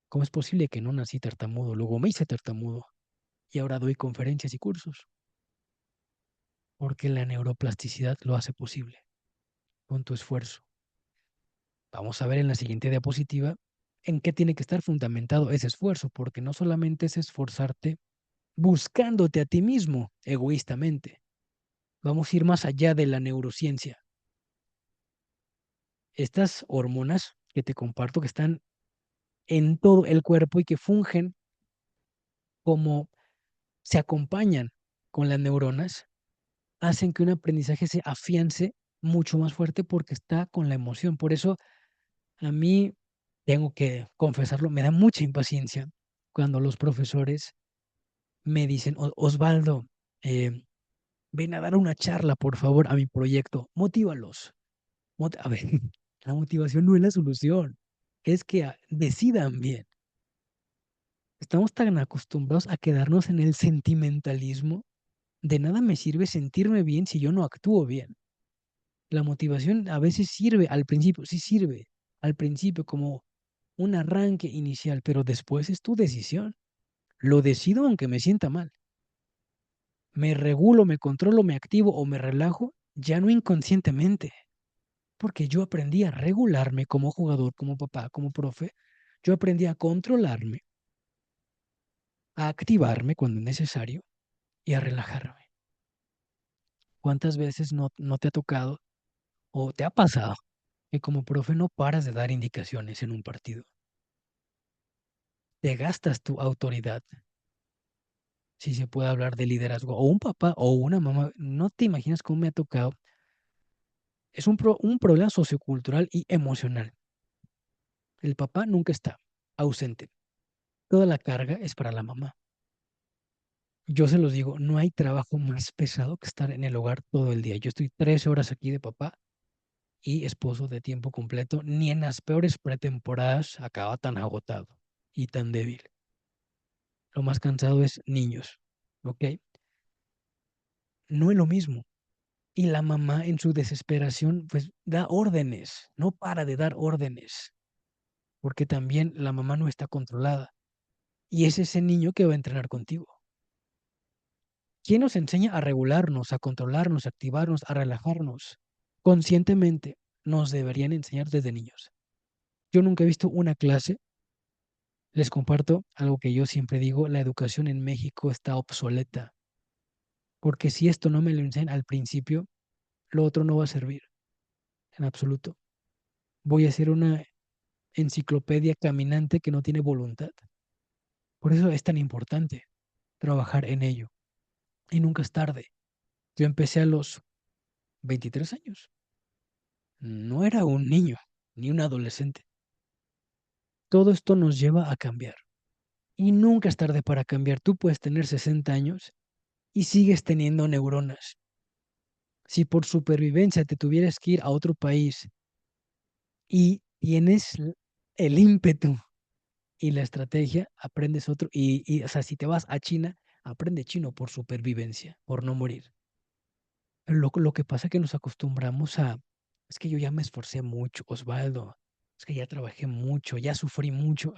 ¿Cómo es posible que no nací tartamudo? Luego me hice tartamudo y ahora doy conferencias y cursos. Porque la neuroplasticidad lo hace posible con tu esfuerzo. Vamos a ver en la siguiente diapositiva en qué tiene que estar fundamentado ese esfuerzo, porque no solamente es esforzarte buscándote a ti mismo egoístamente. Vamos a ir más allá de la neurociencia. Estas hormonas que te comparto que están en todo el cuerpo y que fungen como se acompañan con las neuronas, hacen que un aprendizaje se afiance mucho más fuerte porque está con la emoción. Por eso a mí, tengo que confesarlo, me da mucha impaciencia cuando los profesores me dicen: Osvaldo, eh, ven a dar una charla, por favor, a mi proyecto, motívalos". A ver, la motivación no es la solución, es que decidan bien. Estamos tan acostumbrados a quedarnos en el sentimentalismo. De nada me sirve sentirme bien si yo no actúo bien. La motivación a veces sirve al principio, sí sirve al principio como un arranque inicial, pero después es tu decisión. Lo decido aunque me sienta mal. Me regulo, me controlo, me activo o me relajo, ya no inconscientemente, porque yo aprendí a regularme como jugador, como papá, como profe. Yo aprendí a controlarme, a activarme cuando es necesario y a relajarme. ¿Cuántas veces no te ha tocado o te ha pasado que como profe no paras de dar indicaciones en un partido? Te gastas tu autoridad, si se puede hablar de liderazgo, o un papá o una mamá, no te imaginas cómo me ha tocado. Es un problema sociocultural y emocional. El papá nunca está ausente. Toda la carga es para la mamá. Yo se los digo, no hay trabajo más pesado que estar en el hogar todo el día. Yo estoy 13 horas aquí de papá y esposo de tiempo completo. Ni en las peores pretemporadas acaba tan agotado y tan débil. Lo más cansado es niños, ¿ok? No es lo mismo. Y la mamá en su desesperación, pues da órdenes, no para de dar órdenes, porque también la mamá no está controlada. Y es ese niño que va a entrenar contigo. ¿Quién nos enseña a regularnos, a controlarnos, a activarnos, a relajarnos? Conscientemente nos deberían enseñar desde niños. Yo nunca he visto una clase, les comparto algo que yo siempre digo: la educación en México está obsoleta, porque si esto no me lo enseñan al principio, lo otro no va a servir en absoluto. Voy a ser una enciclopedia caminante que no tiene voluntad. Por eso es tan importante trabajar en ello. Y nunca es tarde. Yo empecé a los 23 años. No era un niño ni un adolescente. Todo esto nos lleva a cambiar. Y nunca es tarde para cambiar. Tú puedes tener 60 años y sigues teniendo neuronas. Si por supervivencia te tuvieras que ir a otro país y tienes el ímpetu y la estrategia, aprendes otro. O sea, si te vas a China, aprende chino por supervivencia, por no morir. Pero lo que pasa es que nos acostumbramos a: es que yo ya me esforcé mucho, Osvaldo, es que ya trabajé mucho, ya sufrí mucho.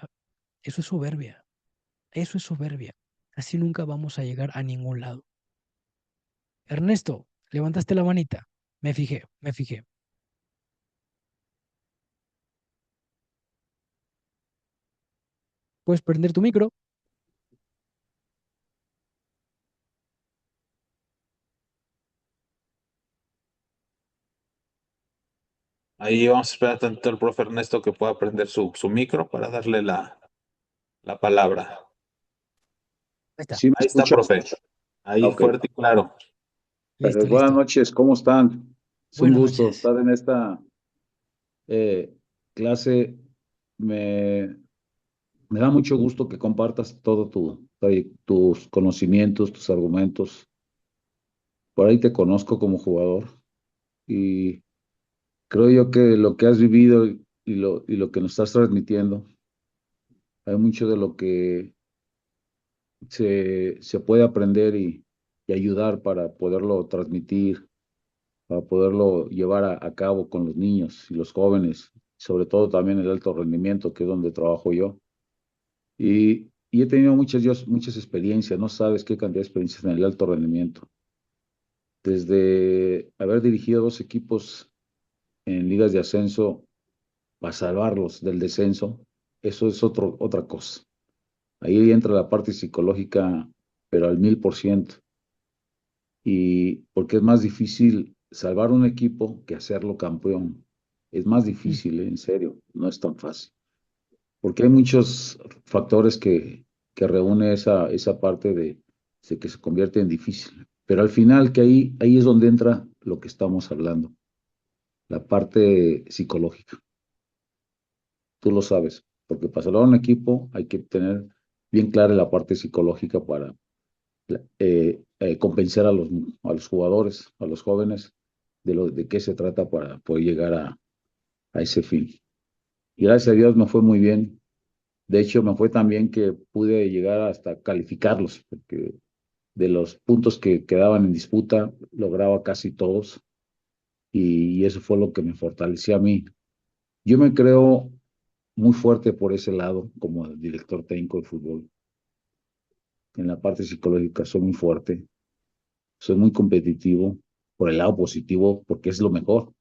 Eso es soberbia, eso es soberbia. Así nunca vamos a llegar a ningún lado. Ernesto, levantaste la manita. Me fijé, me fijé. Puedes prender tu micro.
Ahí vamos a esperar tanto al profe Ernesto que pueda prender su micro para darle la palabra.
Ahí está.
¿Sí me
Ahí está,
escucha?
profe. Ahí
Ok.
fuerte y claro.
Listo,
Buenas
listo.
noches, ¿cómo están? Es un
Buenas
gusto
noches.
estar en esta eh, clase. Me da mucho gusto que compartas todo tu tus conocimientos, tus argumentos. Por ahí te conozco como jugador y creo yo que lo que has vivido y lo que nos estás transmitiendo, hay mucho de lo que se puede aprender y ayudar para poderlo transmitir, para poderlo llevar a cabo con los niños y los jóvenes, sobre todo también el alto rendimiento, que es donde trabajo yo. Y he tenido muchas experiencias, no sabes qué cantidad de experiencias en el alto rendimiento. Desde haber dirigido 2 equipos en ligas de ascenso para salvarlos del descenso, eso es otra cosa. Ahí entra la parte psicológica, pero al 1000%. Y porque es más difícil salvar un equipo que hacerlo campeón. Es más difícil, en serio, no es tan fácil. Porque hay muchos factores que reúne esa parte de que se convierte en difícil. Pero al final, que ahí es donde entra lo que estamos hablando, la parte psicológica. Tú lo sabes, porque para salvar un equipo hay que tener bien clara la parte psicológica para convencer a los jugadores, a los jóvenes, de qué se trata para poder llegar a ese fin. Y gracias a Dios me fue muy bien. De hecho, me fue tan bien que pude llegar hasta calificarlos, porque de los puntos que quedaban en disputa, lograba casi todos, y eso fue lo que me fortalecía a mí. Yo me creo muy fuerte por ese lado, como director técnico de fútbol. En la parte psicológica soy muy fuerte, soy muy competitivo por el lado positivo, porque es lo mejor. O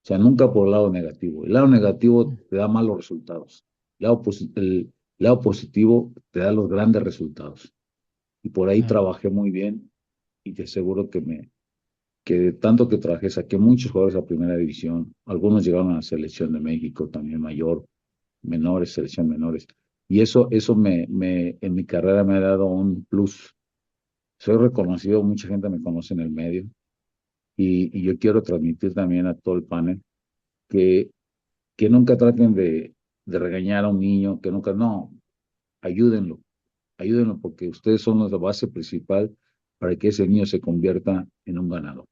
sea, nunca por el lado negativo. El lado negativo te da malos resultados. El lado positivo te da los grandes resultados. Y por ahí
Claro.
trabajé muy bien y te aseguro que de tanto que trabajé saqué muchos jugadores a primera división. Algunos llegaron a la selección de México, también mayor, menores, selección menores. Y eso en mi carrera me ha dado un plus. Soy reconocido, mucha gente me conoce en el medio y yo quiero transmitir también a todo el panel que, que nunca traten de regañar a un niño, que nunca, no, ayúdenlo, ayúdenlo porque ustedes son la base principal para que ese niño se convierta en un ganador.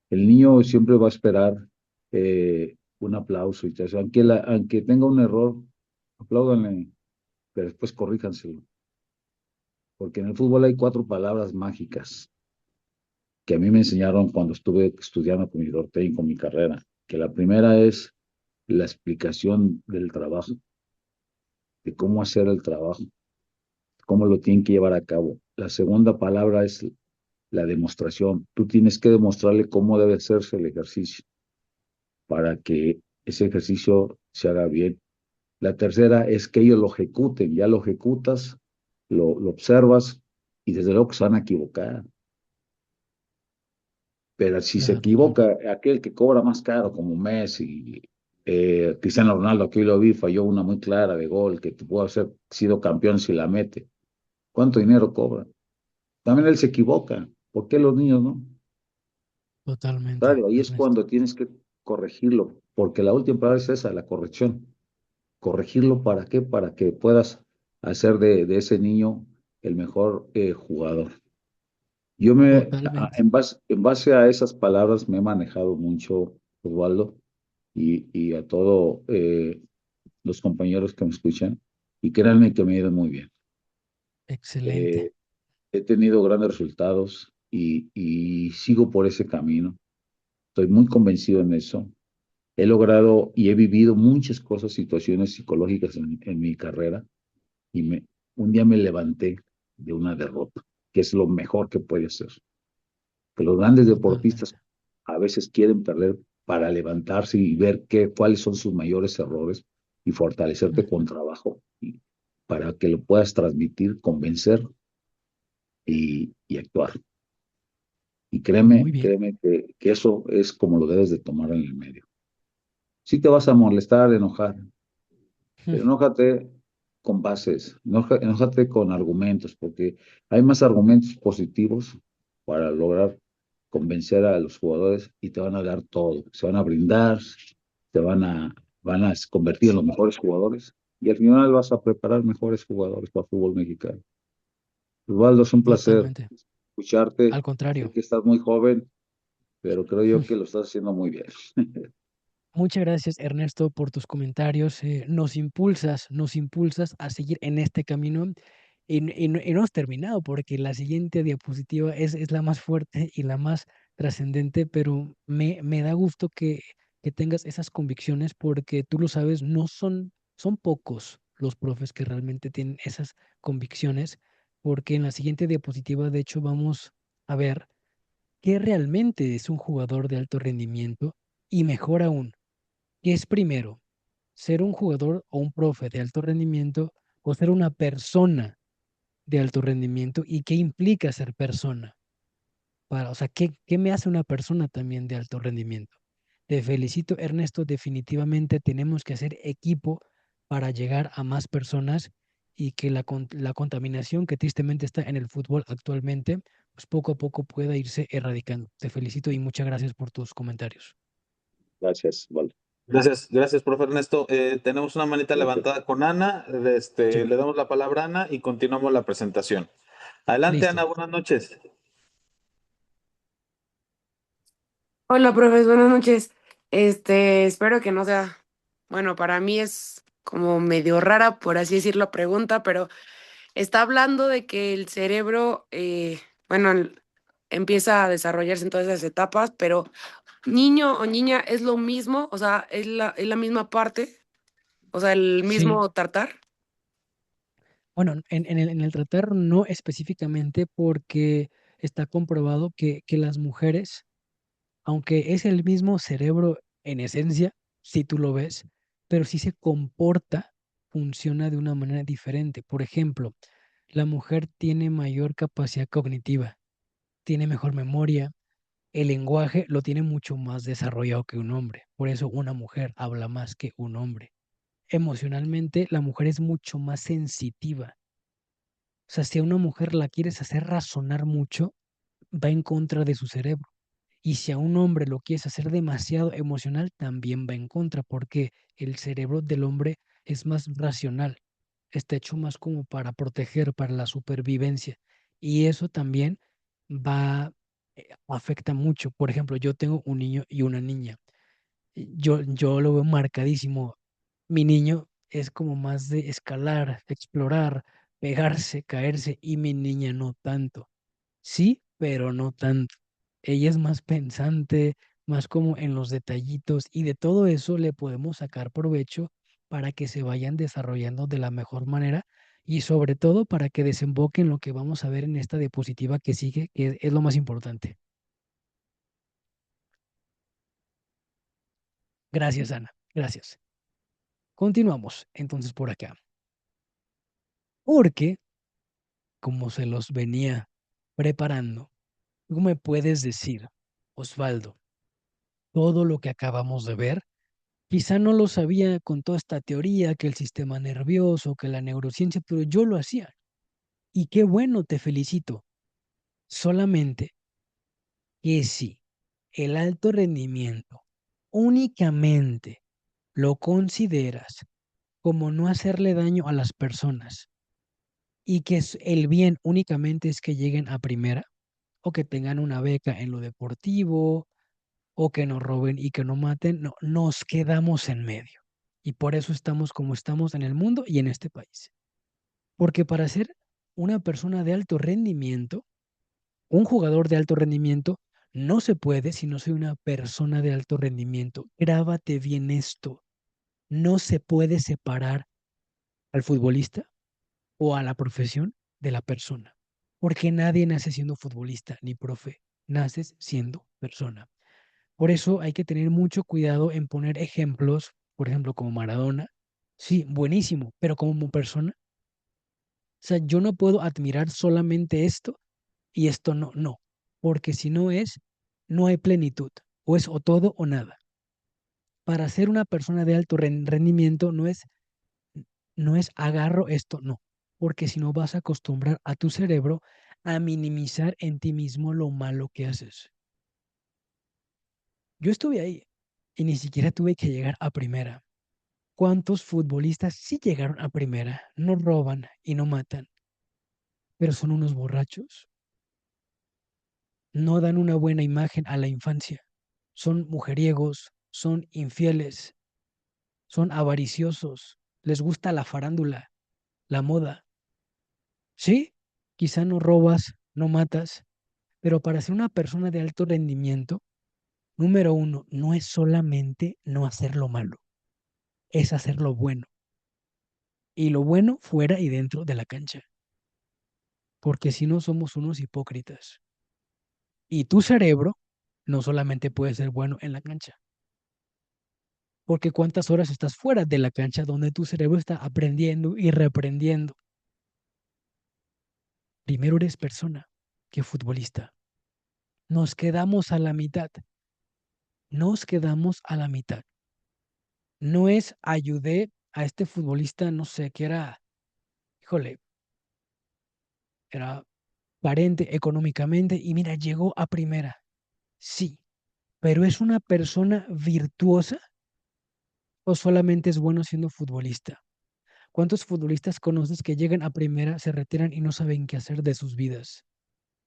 El niño siempre va a esperar un aplauso y todo eso. Aunque tenga un error, apláudanle, pero después corríjanselo. Porque en el fútbol hay 4 palabras mágicas que a mí me enseñaron cuando estuve estudiando con mi doctor y con mi carrera. Que la primera es la explicación del trabajo, de cómo hacer el trabajo, cómo lo tienen que llevar a cabo. La segunda palabra es la demostración. Tú tienes que demostrarle cómo debe hacerse el ejercicio para que ese ejercicio se haga bien. La tercera es que ellos lo ejecuten, ya lo ejecutas, lo observas y desde luego que se van a equivocar. Pero si se
Claro, claro.
equivoca aquel que cobra más caro, como Messi, Cristiano Ronaldo, aquí lo vi, falló una muy clara de gol, que pudo haber sido campeón si la mete. ¿Cuánto dinero cobra? También él se equivoca. ¿Por qué los niños no?
Totalmente,
Claro, ahí es
Ernesto.
cuando tienes que corregirlo, porque la última palabra es esa, la corrección. Corregirlo ¿para qué? Para que puedas hacer de ese niño el mejor jugador.
Totalmente.
En base a esas palabras me he manejado mucho, Osvaldo, y a todos los compañeros que me escuchan, y créanme que me ha ido muy bien.
Excelente.
Eh, He tenido grandes resultados y sigo por ese camino. Estoy muy convencido en eso. He logrado y he vivido muchas cosas, situaciones psicológicas en mi carrera, y un día me levanté de una derrota, que es lo mejor que puede hacer. Que los grandes deportistas
Totalmente.
a veces quieren perder para levantarse y ver cuáles son sus mayores errores y fortalecerte con
Ujú.
trabajo para que lo puedas transmitir, convencer y actuar. Y
Muy
créeme,
bien.
créeme que eso es como lo debes de tomar en el medio. Sí te vas a molestar, enojar, pero enójate con bases, enójate con argumentos, porque hay más argumentos positivos para lograr convencer a los jugadores y te van a dar todo, se van a brindar, van a convertir en los mejores jugadores y al final vas a preparar mejores jugadores para el fútbol mexicano. Osvaldo, es un placer
Totalmente.
escucharte.
Al
Sé
contrario.
que estás muy joven, pero creo yo que lo estás haciendo muy bien.
Muchas gracias, Ernesto, por tus comentarios. Nos impulsas a seguir en este camino y no has terminado porque la siguiente diapositiva es la más fuerte y la más trascendente, pero me da gusto que tengas esas convicciones porque tú lo sabes, son pocos los profes que realmente tienen esas convicciones, porque en la siguiente diapositiva, de hecho, vamos a ver qué realmente es un jugador de alto rendimiento y mejor aún. ¿Qué es primero? ¿Ser un jugador o un profe de alto rendimiento o ser una persona de alto rendimiento? ¿Y qué implica ser persona? O sea, ¿qué me hace una persona también de alto rendimiento? Te felicito, Ernesto. Definitivamente tenemos que hacer equipo para llegar a más personas y que la contaminación que tristemente está en el fútbol actualmente, pues poco a poco pueda irse erradicando. Te felicito y muchas gracias por tus comentarios.
Gracias, Osvaldo.
Gracias, profe Ernesto. Tenemos una manita
Cuídate.
levantada con Ana.
Sí,
Le damos la palabra a Ana y continuamos la presentación. Adelante, Ana,
listo.
buenas noches.
Hola, profes, buenas noches. Espero que no sea, bueno, para mí es como medio rara, por así decirlo, la pregunta, pero está hablando de que el cerebro, bueno, empieza a desarrollarse en todas esas etapas, pero niño o niña es lo mismo, o sea, es la misma parte, o sea, el
Sí.
mismo tartar.
Bueno, en el tratar no específicamente porque está comprobado que las mujeres, aunque es el mismo cerebro en esencia, si tú lo ves, pero si se comporta, funciona de una manera diferente. Por ejemplo, la mujer tiene mayor capacidad cognitiva, tiene mejor memoria, el lenguaje lo tiene mucho más desarrollado que un hombre. Por eso una mujer habla más que un hombre. Emocionalmente, la mujer es mucho más sensitiva. O sea, si a una mujer la quieres hacer razonar mucho, va en contra de su cerebro. Y si a un hombre lo quieres hacer demasiado emocional, también va en contra, porque el cerebro del hombre es más racional, está hecho más como para proteger, para la supervivencia. Y eso también afecta mucho. Por ejemplo, yo tengo un niño y una niña. Yo lo veo marcadísimo. Mi niño es como más de escalar, explorar, pegarse, caerse, y mi niña no tanto. Sí, pero no tanto. Ella es más pensante, más como en los detallitos, y de todo eso le podemos sacar provecho para que se vayan desarrollando de la mejor manera y sobre todo para que desemboquen lo que vamos a ver en esta diapositiva que sigue, que es lo más importante. Gracias, Ana. Gracias. Continuamos entonces por acá. Porque, como se los venía preparando, tú me puedes decir, Osvaldo, todo lo que acabamos de ver, quizá no lo sabía con toda esta teoría, que el sistema nervioso, que la neurociencia, pero yo lo hacía. Y qué bueno, te felicito. Solamente que si el alto rendimiento únicamente lo consideras como no hacerle daño a las personas y que el bien únicamente es que lleguen a primera o que tengan una beca en lo deportivo o que nos roben y que no maten, no, nos quedamos en medio. Y por eso estamos como estamos en el mundo y en este país. Porque para ser una persona de alto rendimiento, un jugador de alto rendimiento, no se puede si no soy una persona de alto rendimiento. Grábate bien esto. No se puede separar al futbolista o a la profesión de la persona. Porque nadie nace siendo futbolista ni profe. Naces siendo persona. Por eso hay que tener mucho cuidado en poner ejemplos, por ejemplo, como Maradona. Sí, buenísimo, pero como persona, o sea, yo no puedo admirar solamente esto y esto no, no, porque si no es, no hay plenitud, o es o todo o nada. Para ser una persona de alto rendimiento no es agarro esto, no, porque si no vas a acostumbrar a tu cerebro a minimizar en ti mismo lo malo que haces. Yo estuve ahí y ni siquiera tuve que llegar a primera. ¿Cuántos futbolistas sí llegaron a primera? No roban y no matan. pero son unos borrachos. No dan una buena imagen a la infancia. Son mujeriegos, son infieles, son avariciosos, les gusta la farándula, la moda. Sí, quizá no robas, no matas, pero para ser una persona de alto rendimiento, número uno, no es solamente no hacer lo malo, es hacer lo bueno. Y lo bueno fuera y dentro de la cancha, porque si no somos unos hipócritas. Y tu cerebro no solamente puede ser bueno en la cancha, porque cuántas horas estás fuera de la cancha donde tu cerebro está aprendiendo y reaprendiendo. Primero eres persona que futbolista. Nos quedamos a la mitad. Nos quedamos a la mitad. No es ayudé a este futbolista, no sé, que era, híjole, era parente económicamente y mira, llegó a primera. Sí, pero ¿es una persona virtuosa o solamente es bueno siendo futbolista? ¿Cuántos futbolistas conoces que llegan a primera, se retiran y no saben qué hacer de sus vidas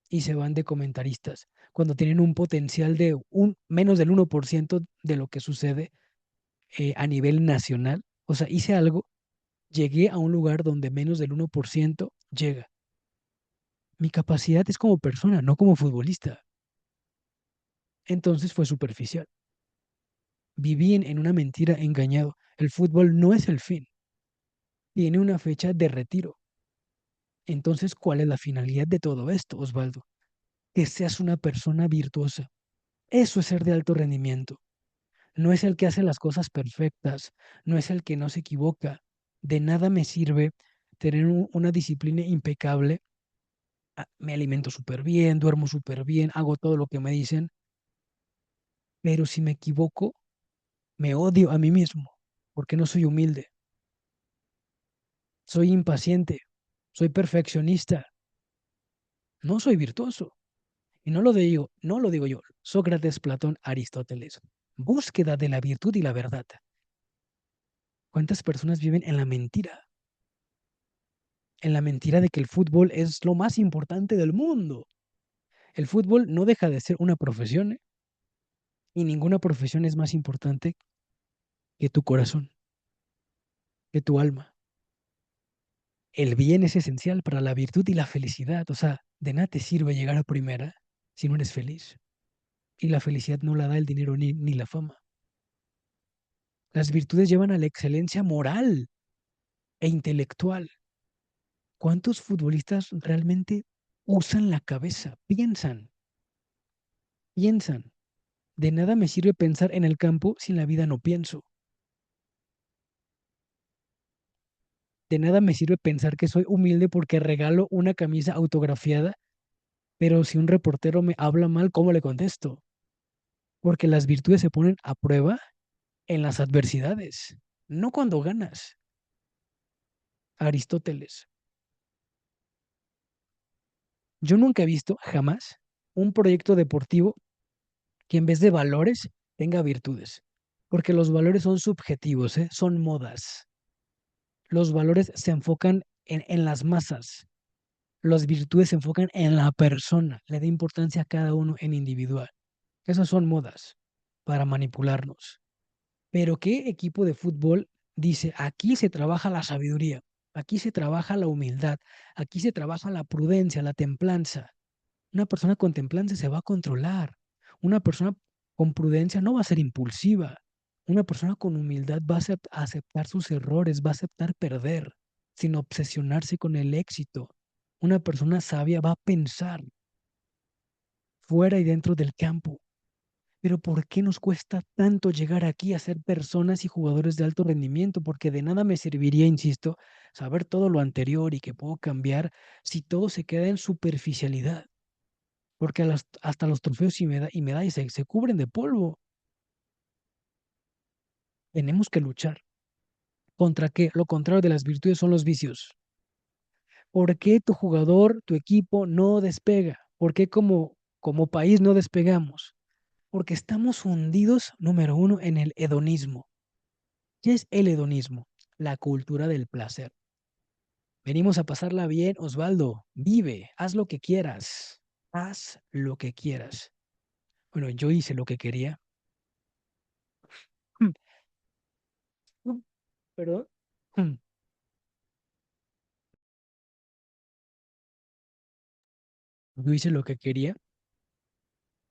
y se van de comentaristas cuando tienen un potencial de un menos del 1% de lo que sucede a nivel nacional? O sea, hice algo, llegué a un lugar donde menos del 1% llega. Mi capacidad es como persona, no como futbolista. Entonces fue superficial. Viví en una mentira engañado. El fútbol no es el fin, tiene una fecha de retiro. Entonces, ¿cuál es la finalidad de todo esto, Osvaldo? Que seas una persona virtuosa. Eso es ser de alto rendimiento. No es el que hace las cosas perfectas, no es el que no se equivoca. De nada me sirve tener una disciplina impecable. Me alimento súper bien, duermo súper bien, hago todo lo que me dicen, pero si me equivoco, me odio a mí mismo, porque no soy humilde, soy impaciente, soy perfeccionista, no soy virtuoso. Y no lo digo yo, Sócrates, Platón, Aristóteles. Búsqueda de la virtud y la verdad. ¿Cuántas personas viven en la mentira de que el fútbol es lo más importante del mundo? El fútbol no deja de ser una profesión, ¿eh? Y ninguna profesión es más importante que tu corazón, que tu alma. El bien es esencial para la virtud y la felicidad. O sea, de nada te sirve llegar a primera si no eres feliz. Y la felicidad no la da el dinero ni la fama. Las virtudes llevan a la excelencia moral e intelectual. ¿Cuántos futbolistas realmente usan la cabeza? Piensan. De nada me sirve pensar en el campo si en la vida no pienso. De nada me sirve pensar que soy humilde porque regalo una camisa autografiada, pero si un reportero me habla mal, ¿cómo le contesto? Porque las virtudes se ponen a prueba en las adversidades, no cuando ganas. Aristóteles. Yo nunca he visto jamás un proyecto deportivo que en vez de valores tenga virtudes, porque los valores son subjetivos, ¿eh? Son modas. Los valores se enfocan en las masas, las virtudes se enfocan en la persona, le da importancia a cada uno en individual. Esas son modas para manipularnos. Pero ¿qué equipo de fútbol dice, aquí se trabaja la sabiduría, aquí se trabaja la humildad, aquí se trabaja la prudencia, la templanza? Una persona con templanza se va a controlar. Una persona con prudencia no va a ser impulsiva. Una persona con humildad va a aceptar sus errores, va a aceptar perder, sin obsesionarse con el éxito. Una persona sabia va a pensar fuera y dentro del campo. Pero ¿por qué nos cuesta tanto llegar aquí a ser personas y jugadores de alto rendimiento? Porque de nada me serviría, insisto, saber todo lo anterior y que puedo cambiar si todo se queda en superficialidad. Porque hasta los trofeos y medallas se cubren de polvo. Tenemos que luchar. ¿Contra qué? Lo contrario de las virtudes son los vicios. ¿Por qué tu jugador, tu equipo no despega? ¿Por qué como país no despegamos? Porque estamos hundidos, número uno, en el hedonismo. ¿Qué es el hedonismo? La cultura del placer. Venimos a pasarla bien, Osvaldo. Vive, haz lo que quieras. Haz lo que quieras. Bueno, yo hice lo que quería. Mm, Perdón. Mm, Yo hice lo que quería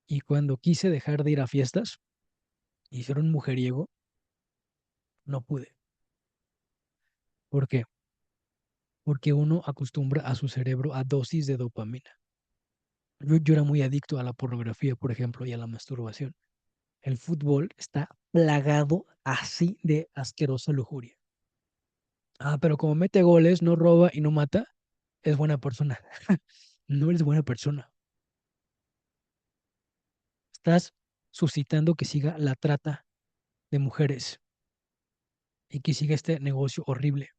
y cuando quise dejar de ir a fiestas y ser un mujeriego, no pude. ¿Por qué? Porque uno acostumbra a su cerebro a dosis de dopamina. Yo era muy adicto a la pornografía, por ejemplo, y a la masturbación. El fútbol está plagado así de asquerosa lujuria. Ah, pero como mete goles, no roba y no mata, es buena persona. No eres buena persona. Estás suscitando que siga la trata de mujeres y que siga este negocio horrible.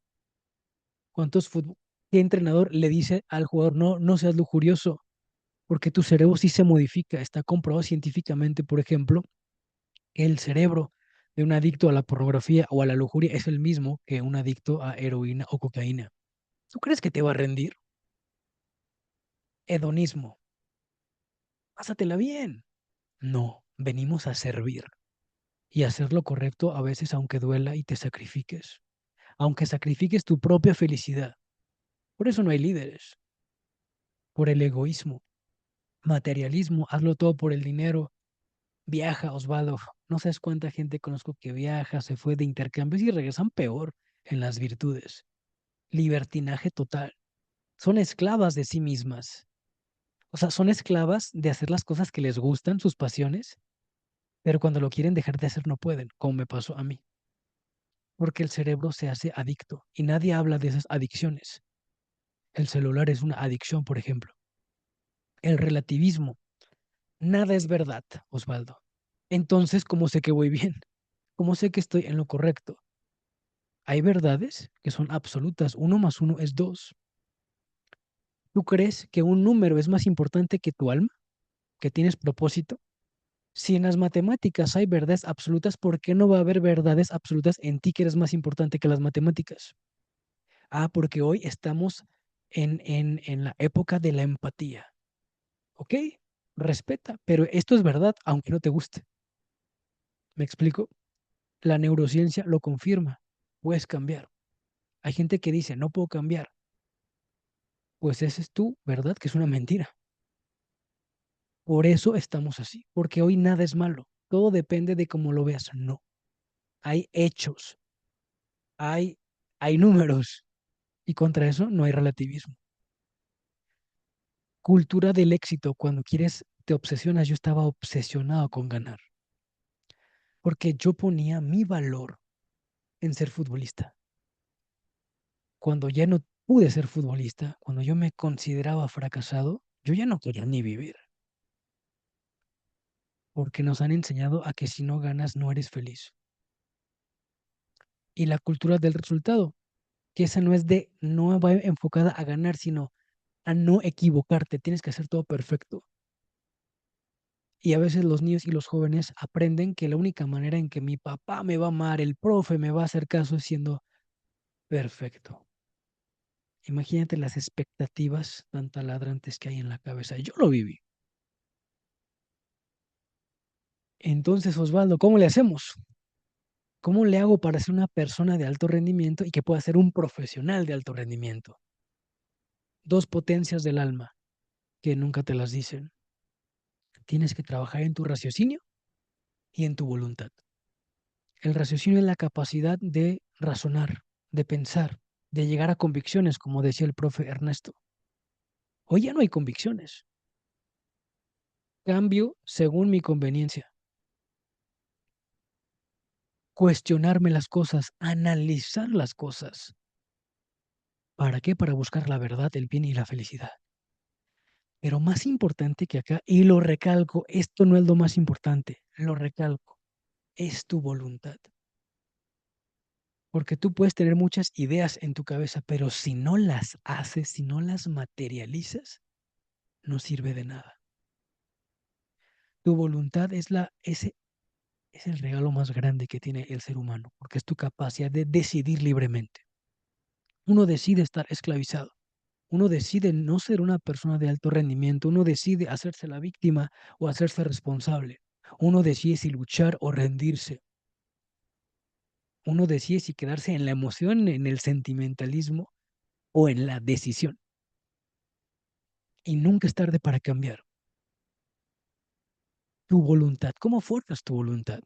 ¿Qué entrenador le dice al jugador, no, no seas lujurioso? Porque tu cerebro sí se modifica. Está comprobado científicamente, por ejemplo, que el cerebro de un adicto a la pornografía o a la lujuria es el mismo que un adicto a heroína o cocaína. ¿Tú crees que te va a rendir? Hedonismo. Pásatela bien. No, venimos a servir y a hacer lo correcto a veces aunque duela y te sacrifiques, aunque sacrifiques tu propia felicidad. Por eso no hay líderes, por el egoísmo, materialismo, hazlo todo por el dinero. Viaja, Osvaldo. No sabes cuánta gente conozco que viaja, se fue de intercambios y regresan peor en las virtudes. Libertinaje total. Son esclavas de sí mismas. O sea, son esclavas de hacer las cosas que les gustan, sus pasiones, pero cuando lo quieren dejar de hacer no pueden, como me pasó a mí. Porque el cerebro se hace adicto y nadie habla de esas adicciones. El celular es una adicción, por ejemplo. El relativismo. Nada es verdad, Osvaldo. Entonces, ¿cómo sé que voy bien? ¿Cómo sé que estoy en lo correcto? Hay verdades que son absolutas. Uno más uno es dos. ¿Tú crees que un número es más importante que tu alma? ¿Que tienes propósito? Si en las matemáticas hay verdades absolutas, ¿por qué no va a haber verdades absolutas en ti que eres más importante que las matemáticas? Ah, porque hoy estamos en la época de la empatía. ¿Ok? Respeta, pero esto es verdad, aunque no te guste. ¿Me explico? La neurociencia lo confirma. Puedes cambiar. Hay gente que dice, no puedo cambiar. Pues ese es tú, ¿verdad? Que es una mentira. Por eso estamos así, porque hoy nada es malo. Todo depende de cómo lo veas. No. Hay hechos, hay, hay números, y contra eso no hay relativismo. Cultura del éxito. Cuando quieres, te obsesionas. Yo estaba obsesionado con ganar, porque yo ponía mi valor en ser futbolista. Cuando ya no pude ser futbolista, cuando yo me consideraba fracasado, yo ya no quería ni vivir, porque nos han enseñado a que si no ganas no eres feliz. Y la cultura del resultado, que esa no va enfocada a ganar, sino a no equivocarte, tienes que hacer todo perfecto. Y a veces los niños y los jóvenes aprenden que la única manera en que mi papá me va a amar, el profe me va a hacer caso es siendo perfecto. Imagínate las expectativas tan taladrantes que hay en la cabeza. Yo lo viví. Entonces, Osvaldo, ¿cómo le hacemos? ¿Cómo le hago para ser una persona de alto rendimiento y que pueda ser un profesional de alto rendimiento? Dos potencias del alma que nunca te las dicen. Tienes que trabajar en tu raciocinio y en tu voluntad. El raciocinio es la capacidad de razonar, de pensar, de llegar a convicciones, como decía el profe Ernesto. Hoy ya no hay convicciones. Cambio según mi conveniencia. Cuestionarme las cosas, analizar las cosas. ¿Para qué? Para buscar la verdad, el bien y la felicidad. Pero más importante que acá, y lo recalco, esto no es lo más importante, lo recalco, es tu voluntad. Porque tú puedes tener muchas ideas en tu cabeza, pero si no las haces, si no las materializas, no sirve de nada. Tu voluntad es el regalo más grande que tiene el ser humano, porque es tu capacidad de decidir libremente. Uno decide estar esclavizado. Uno decide no ser una persona de alto rendimiento. Uno decide hacerse la víctima o hacerse responsable. Uno decide si luchar o rendirse. Uno decide si quedarse en la emoción, en el sentimentalismo o en la decisión. Y nunca es tarde para cambiar. Tu voluntad. ¿Cómo fuerzas tu voluntad?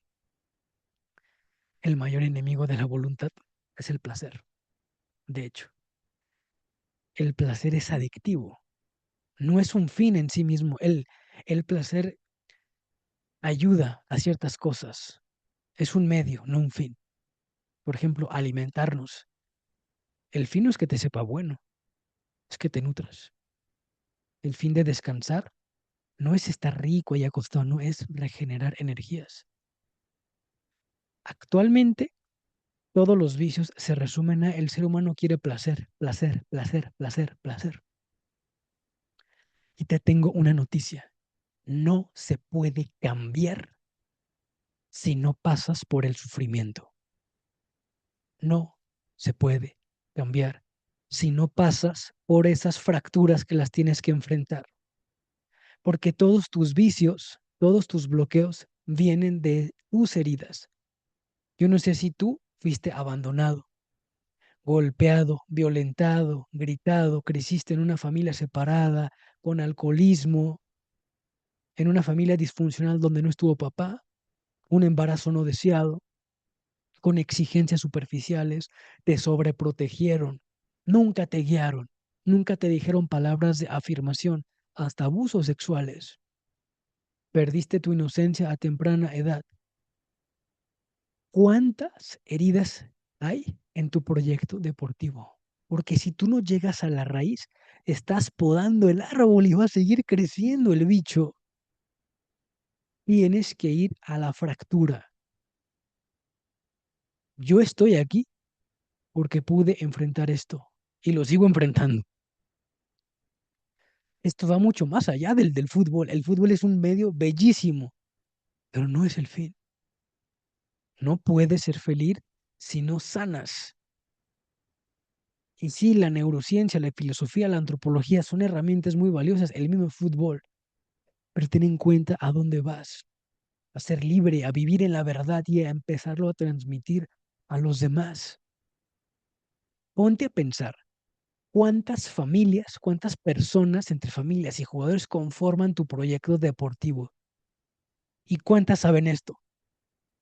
El mayor enemigo de la voluntad es el placer. De hecho, el placer es adictivo. No es un fin en sí mismo. El placer ayuda a ciertas cosas. Es un medio, no un fin. Por ejemplo, alimentarnos. El fin no es que te sepa bueno, es que te nutras. El fin de descansar no es estar rico y acostado, no es regenerar energías. Actualmente, todos los vicios se resumen a el ser humano quiere placer, placer, placer, placer, placer. Y te tengo una noticia. No se puede cambiar si no pasas por el sufrimiento. No se puede cambiar si no pasas por esas fracturas que las tienes que enfrentar. Porque todos tus vicios, todos tus bloqueos vienen de tus heridas. Yo no sé si tú fuiste abandonado, golpeado, violentado, gritado, creciste en una familia separada, con alcoholismo, en una familia disfuncional donde no estuvo papá, un embarazo no deseado, con exigencias superficiales, te sobreprotegieron, nunca te guiaron, nunca te dijeron palabras de afirmación, hasta abusos sexuales. Perdiste tu inocencia a temprana edad. ¿Cuántas heridas hay en tu proyecto deportivo? Porque si tú no llegas a la raíz, estás podando el árbol y va a seguir creciendo el bicho. Tienes que ir a la fractura. Yo estoy aquí porque pude enfrentar esto y lo sigo enfrentando. Esto va mucho más allá del fútbol. El fútbol es un medio bellísimo, pero no es el fin. No puedes ser feliz si no sanas. Y sí, la neurociencia, la filosofía, la antropología son herramientas muy valiosas, el mismo fútbol, pero ten en cuenta a dónde vas, a ser libre, a vivir en la verdad y a empezarlo a transmitir a los demás. Ponte a pensar, ¿cuántas familias, cuántas personas entre familias y jugadores conforman tu proyecto deportivo? ¿Y cuántas saben esto?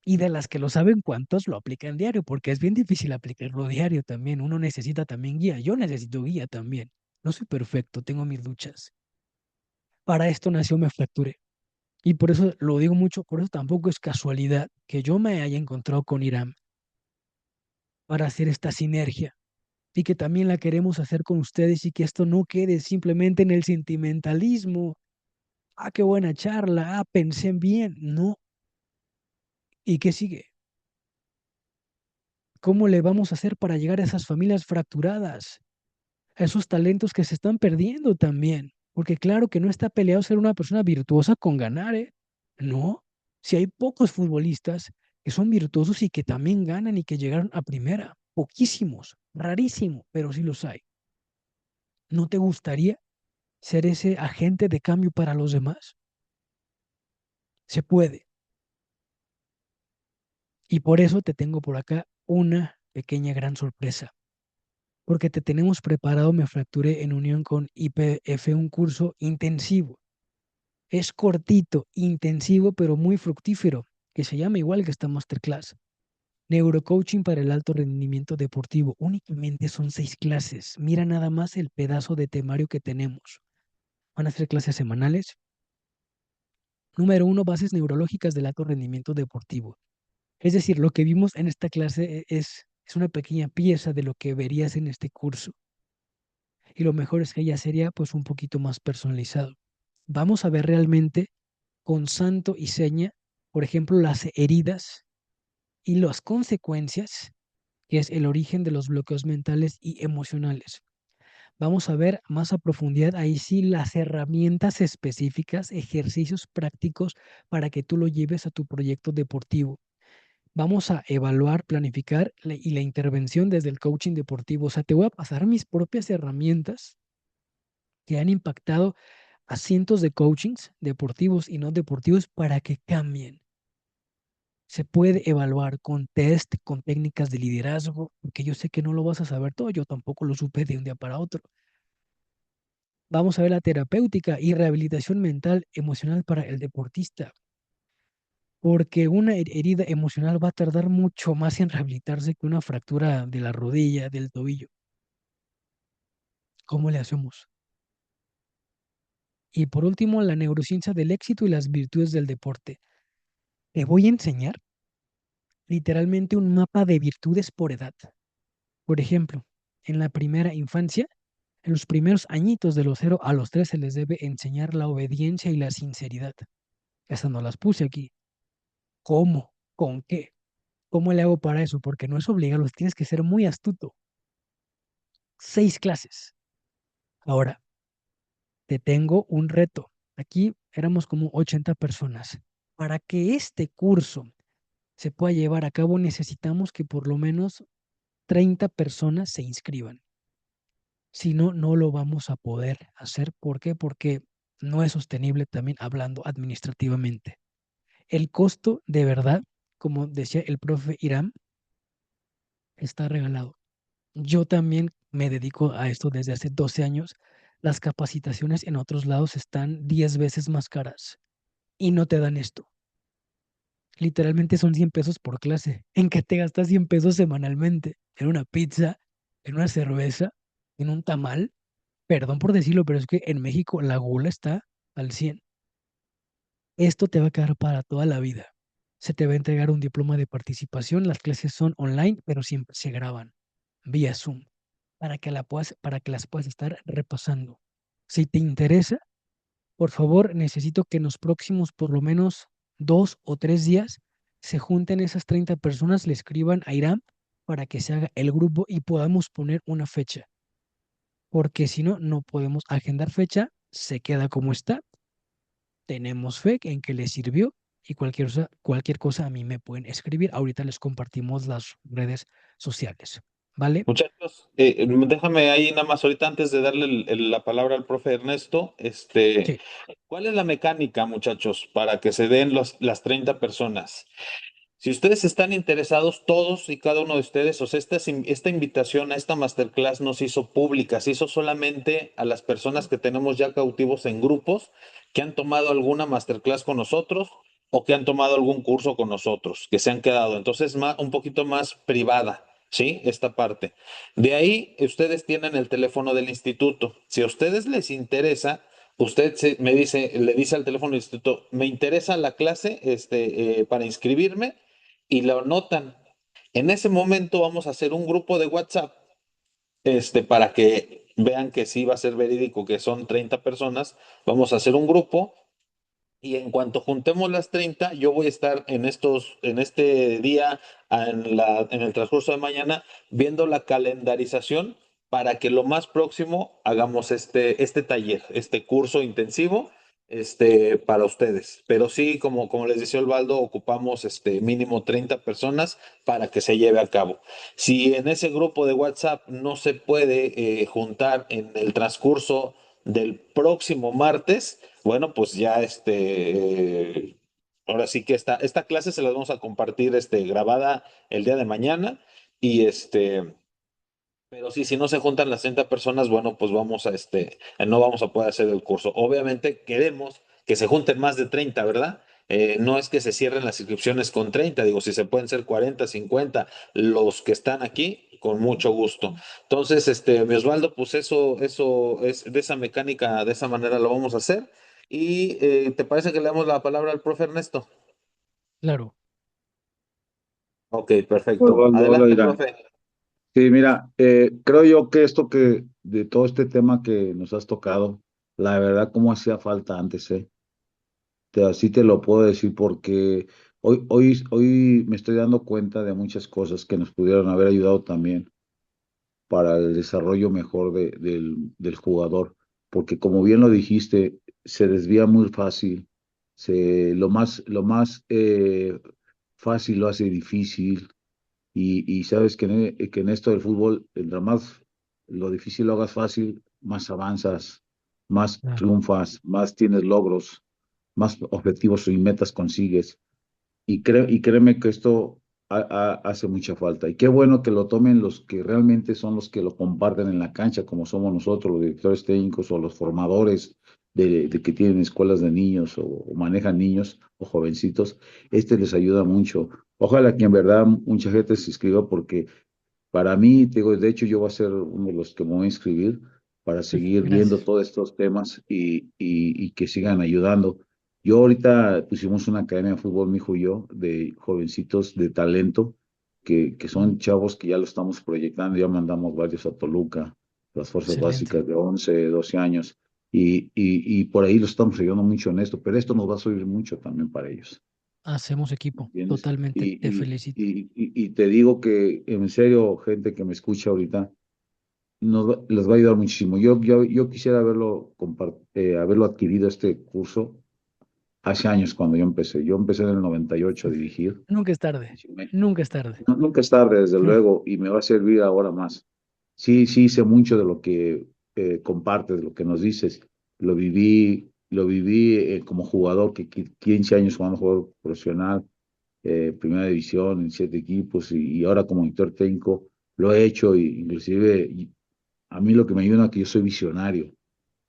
Y de las que lo saben, ¿cuántos lo aplican diario? Porque es bien difícil aplicarlo diario también. Uno necesita también guía. Yo necesito guía también. No soy perfecto, tengo mis luchas. Para esto nació Me Fracturé. Y por eso lo digo mucho, por eso tampoco es casualidad que yo me haya encontrado con Irán para hacer esta sinergia y que también la queremos hacer con ustedes y que esto no quede simplemente en el sentimentalismo. Ah, qué buena charla. Ah, pensé bien. No. ¿Y qué sigue? ¿Cómo le vamos a hacer para llegar a esas familias fracturadas? A esos talentos que se están perdiendo también. Porque claro que no está peleado ser una persona virtuosa con ganar, ¿eh? No. Si hay pocos futbolistas que son virtuosos y que también ganan y que llegaron a primera. Poquísimos. Rarísimo, pero sí los hay. ¿No te gustaría ser ese agente de cambio para los demás? Se puede. Y por eso te tengo por acá una pequeña gran sorpresa. Porque te tenemos preparado Me Fracturé en unión con IPF, un curso intensivo. Es cortito, intensivo, pero muy fructífero, que se llama igual que esta masterclass. Neurocoaching para el alto rendimiento deportivo. Únicamente son 6 clases. Mira nada más el pedazo de temario que tenemos. Van a ser clases semanales. Número 1, bases neurológicas del alto rendimiento deportivo. Es decir, lo que vimos en esta clase es una pequeña pieza de lo que verías en este curso. Y lo mejor es que ya sería pues un poquito más personalizado. Vamos a ver realmente con santo y seña, por ejemplo, las heridas y las consecuencias, que es el origen de los bloqueos mentales y emocionales. Vamos a ver más a profundidad ahí sí las herramientas específicas, ejercicios prácticos para que tú lo lleves a tu proyecto deportivo. Vamos a evaluar, planificar y la intervención desde el coaching deportivo. O sea, te voy a pasar mis propias herramientas que han impactado a cientos de coachings deportivos y no deportivos para que cambien. Se puede evaluar con test, con técnicas de liderazgo, porque yo sé que no lo vas a saber todo, yo tampoco lo supe de un día para otro. Vamos a ver la terapéutica y rehabilitación mental, emocional para el deportista, porque una herida emocional va a tardar mucho más en rehabilitarse que una fractura de la rodilla, del tobillo. ¿Cómo le hacemos? Y por último, la neurociencia del éxito y las virtudes del deporte. Te voy a enseñar literalmente un mapa de virtudes por edad. Por ejemplo, en la primera infancia, en los primeros añitos de los 0 a los 3 se les debe enseñar la obediencia y la sinceridad. Esas no las puse aquí. ¿Cómo? ¿Con qué? ¿Cómo le hago para eso? Porque no es obligado, tienes que ser muy astuto. 6 clases. Ahora, te tengo un reto. Aquí éramos como 80 personas. Para que este curso se pueda llevar a cabo, necesitamos que por lo menos 30 personas se inscriban. Si no, no lo vamos a poder hacer. ¿Por qué? Porque no es sostenible también hablando administrativamente. El costo de verdad, como decía el profe Irán, está regalado. Yo también me dedico a esto desde hace 12 años. Las capacitaciones en otros lados están 10 veces más caras y no te dan esto. Literalmente son 100 pesos por clase. ¿En qué te gastas 100 pesos semanalmente? ¿En una pizza? ¿En una cerveza? ¿En un tamal? Perdón por decirlo, pero es que en México la gula está al 100. Esto te va a quedar para toda la vida. Se te va a entregar un diploma de participación. Las clases son online, pero siempre se graban vía Zoom para que las puedas estar repasando. Si te interesa, por favor, necesito que en los próximos por lo menos 2 o 3 días se junten esas 30 personas, le escriban a Irán para que se haga el grupo y podamos poner una fecha. Porque si no, no podemos agendar fecha, se queda como está. Tenemos fe en que les sirvió y cualquier cosa a mí me pueden escribir. Ahorita les compartimos las redes sociales. ¿Vale?
Muchachos, déjame ahí nada más ahorita antes de darle la palabra al profe Ernesto,
Sí,
¿cuál es la mecánica, muchachos, para que se den las 30 personas? Si ustedes están interesados, todos y cada uno de ustedes, o sea, esta invitación a esta masterclass no se hizo pública, se hizo solamente a las personas que tenemos ya cautivos en grupos, que han tomado alguna masterclass con nosotros o que han tomado algún curso con nosotros, que se han quedado. Entonces, un poquito más privada, ¿sí? Esta parte. De ahí, ustedes tienen el teléfono del instituto. Si a ustedes les interesa, le dice al teléfono del instituto, me interesa la clase, para inscribirme y lo anotan. En ese momento vamos a hacer un grupo de WhatsApp, para que vean que sí va a ser verídico, que son 30 personas. Vamos a hacer un grupo y en cuanto juntemos las 30 yo voy a estar en este día, en el transcurso de mañana, viendo la calendarización para que lo más próximo hagamos este taller, este curso intensivo, para ustedes. Pero sí, como les decía Osvaldo, ocupamos mínimo 30 personas para que se lleve a cabo. Si en ese grupo de WhatsApp no se puede juntar en el transcurso del próximo martes, bueno, pues ya ahora sí que esta clase se las vamos a compartir grabada el día de mañana y pero sí, si no se juntan las 30 personas, bueno, pues no vamos a poder hacer el curso. Obviamente queremos que se junten más de 30, ¿verdad? No es que se cierren las inscripciones con 30, digo, si se pueden ser 40, 50, los que están aquí, con mucho gusto. Entonces, mi Osvaldo, pues eso es de esa mecánica, de esa manera lo vamos a hacer. Y ¿te parece que le damos la palabra al profe Ernesto?
claro.
Ok, perfecto.
Osvaldo, hola,
Adelante,
Irán.
profe.
Sí, mira, creo yo que de todo este tema que nos has tocado, la verdad, cómo hacía falta antes, ¿eh? Así te lo puedo decir porque hoy me estoy dando cuenta de muchas cosas que nos pudieron haber ayudado también para el desarrollo mejor del jugador, porque como bien lo dijiste, se desvía muy fácil, lo más fácil lo hace difícil. Y sabes que en esto del fútbol, entre más lo difícil lo hagas fácil, más avanzas, más
Claro.
triunfas, más tienes logros, más objetivos y metas consigues. Y créeme que esto hace mucha falta. Y qué bueno que lo tomen los que realmente son los que lo comparten en la cancha, como somos nosotros, los directores técnicos o los formadores de que tienen escuelas de niños o manejan niños o jovencitos. Este les ayuda mucho. Ojalá que en verdad mucha gente se inscriba porque para mí, te digo, de hecho yo voy a ser uno de los que me voy a inscribir para seguir viendo
Gracias.
todos estos temas y que sigan ayudando. Yo ahorita pusimos una academia de fútbol, mi hijo y yo, de jovencitos de talento, que
Mm,
son chavos que ya lo estamos proyectando, ya mandamos varios a Toluca, las fuerzas
excelente.
básicas de 11 12 años, y por ahí lo estamos ayudando mucho en esto, pero esto nos va a servir mucho también para ellos.
Hacemos equipo.
¿Entiendes?
Totalmente. Te felicito.
Y te digo que en serio, gente que me escucha ahorita, les va a ayudar muchísimo. Yo quisiera haberlo adquirido este curso hace años cuando yo empecé. Yo empecé en el 98 a dirigir.
Nunca es tarde. Nunca es tarde.
Nunca es tarde, desde luego, y me va a servir ahora más. Sí, sí, hice mucho de lo que compartes, de lo que nos dices. Lo viví como jugador, 15 años jugando jugador profesional, primera división en 7 equipos y ahora como director técnico lo he hecho inclusive a mí lo que me ayuda es que yo soy visionario.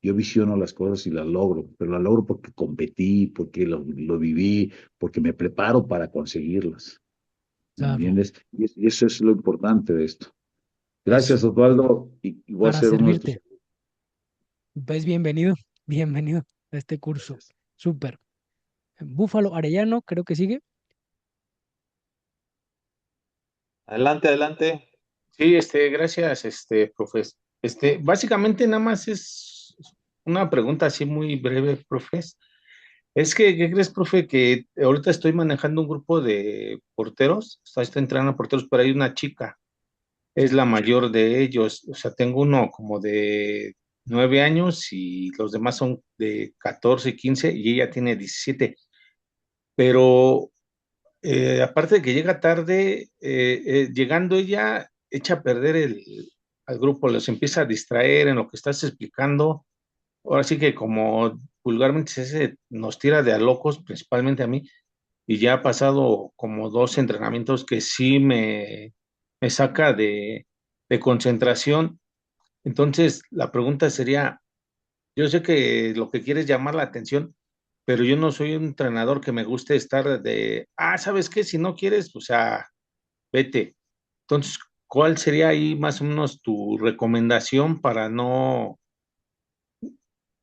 Yo visiono las cosas y las logro, pero las logro porque competí, porque lo viví, porque me preparo para conseguirlas. ¿Me
Claro.
entiendes? Y eso es lo importante de esto.
Eso.
Gracias, Osvaldo, y voy a
Para
ser uno de tus.
servirte. Pues bienvenido. Bienvenido a este curso.
Gracias.
Súper. Búfalo Arellano, creo que sigue.
Adelante, adelante.
Sí, gracias, profes. Básicamente nada más es una pregunta así muy breve, profes. Es que, ¿qué crees, profe? Que ahorita estoy manejando un grupo de porteros, estoy entrenando a porteros, pero hay una chica, es la mayor de ellos, o sea, tengo uno como de 9 años y los demás son de 14 15 y ella tiene 17. Pero aparte de que llega tarde, llegando ella echa a perder al grupo, los empieza a distraer en lo que estás explicando. Ahora sí que como vulgarmente se dice, nos tira de a locos, principalmente a mí, y ya ha pasado como 2 entrenamientos que sí me saca de concentración. Entonces, la pregunta sería, yo sé que lo que quieres es llamar la atención, pero yo no soy un entrenador que me guste estar ¿sabes qué? Si no quieres, o sea, vete. Entonces, ¿cuál sería ahí más o menos tu recomendación para no,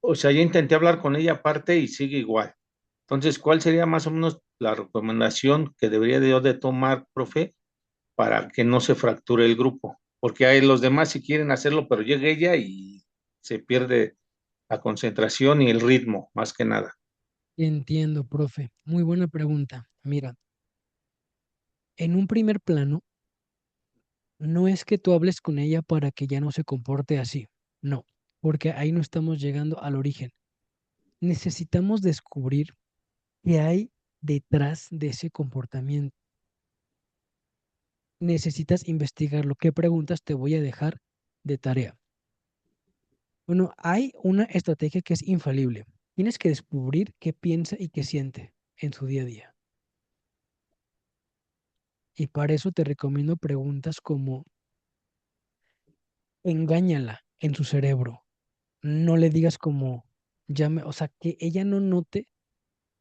o sea, ya intenté hablar con ella aparte y sigue igual. Entonces, ¿cuál sería más o menos la recomendación que debería de yo de tomar, profe, para que no se fracture el grupo? Porque hay los demás si quieren hacerlo, pero llega ella y se pierde la concentración y el ritmo, más que nada.
Entiendo, profe. Muy buena pregunta. Mira, en un primer plano, no es que tú hables con ella para que ya no se comporte así. No, porque ahí no estamos llegando al origen. Necesitamos descubrir qué hay detrás de ese comportamiento. Necesitas investigarlo. ¿Qué preguntas te voy a dejar de tarea? Bueno, hay una estrategia que es infalible. Tienes que descubrir qué piensa y qué siente en su día a día. Y para eso te recomiendo preguntas como engáñala en su cerebro. No le digas como o sea, que ella no note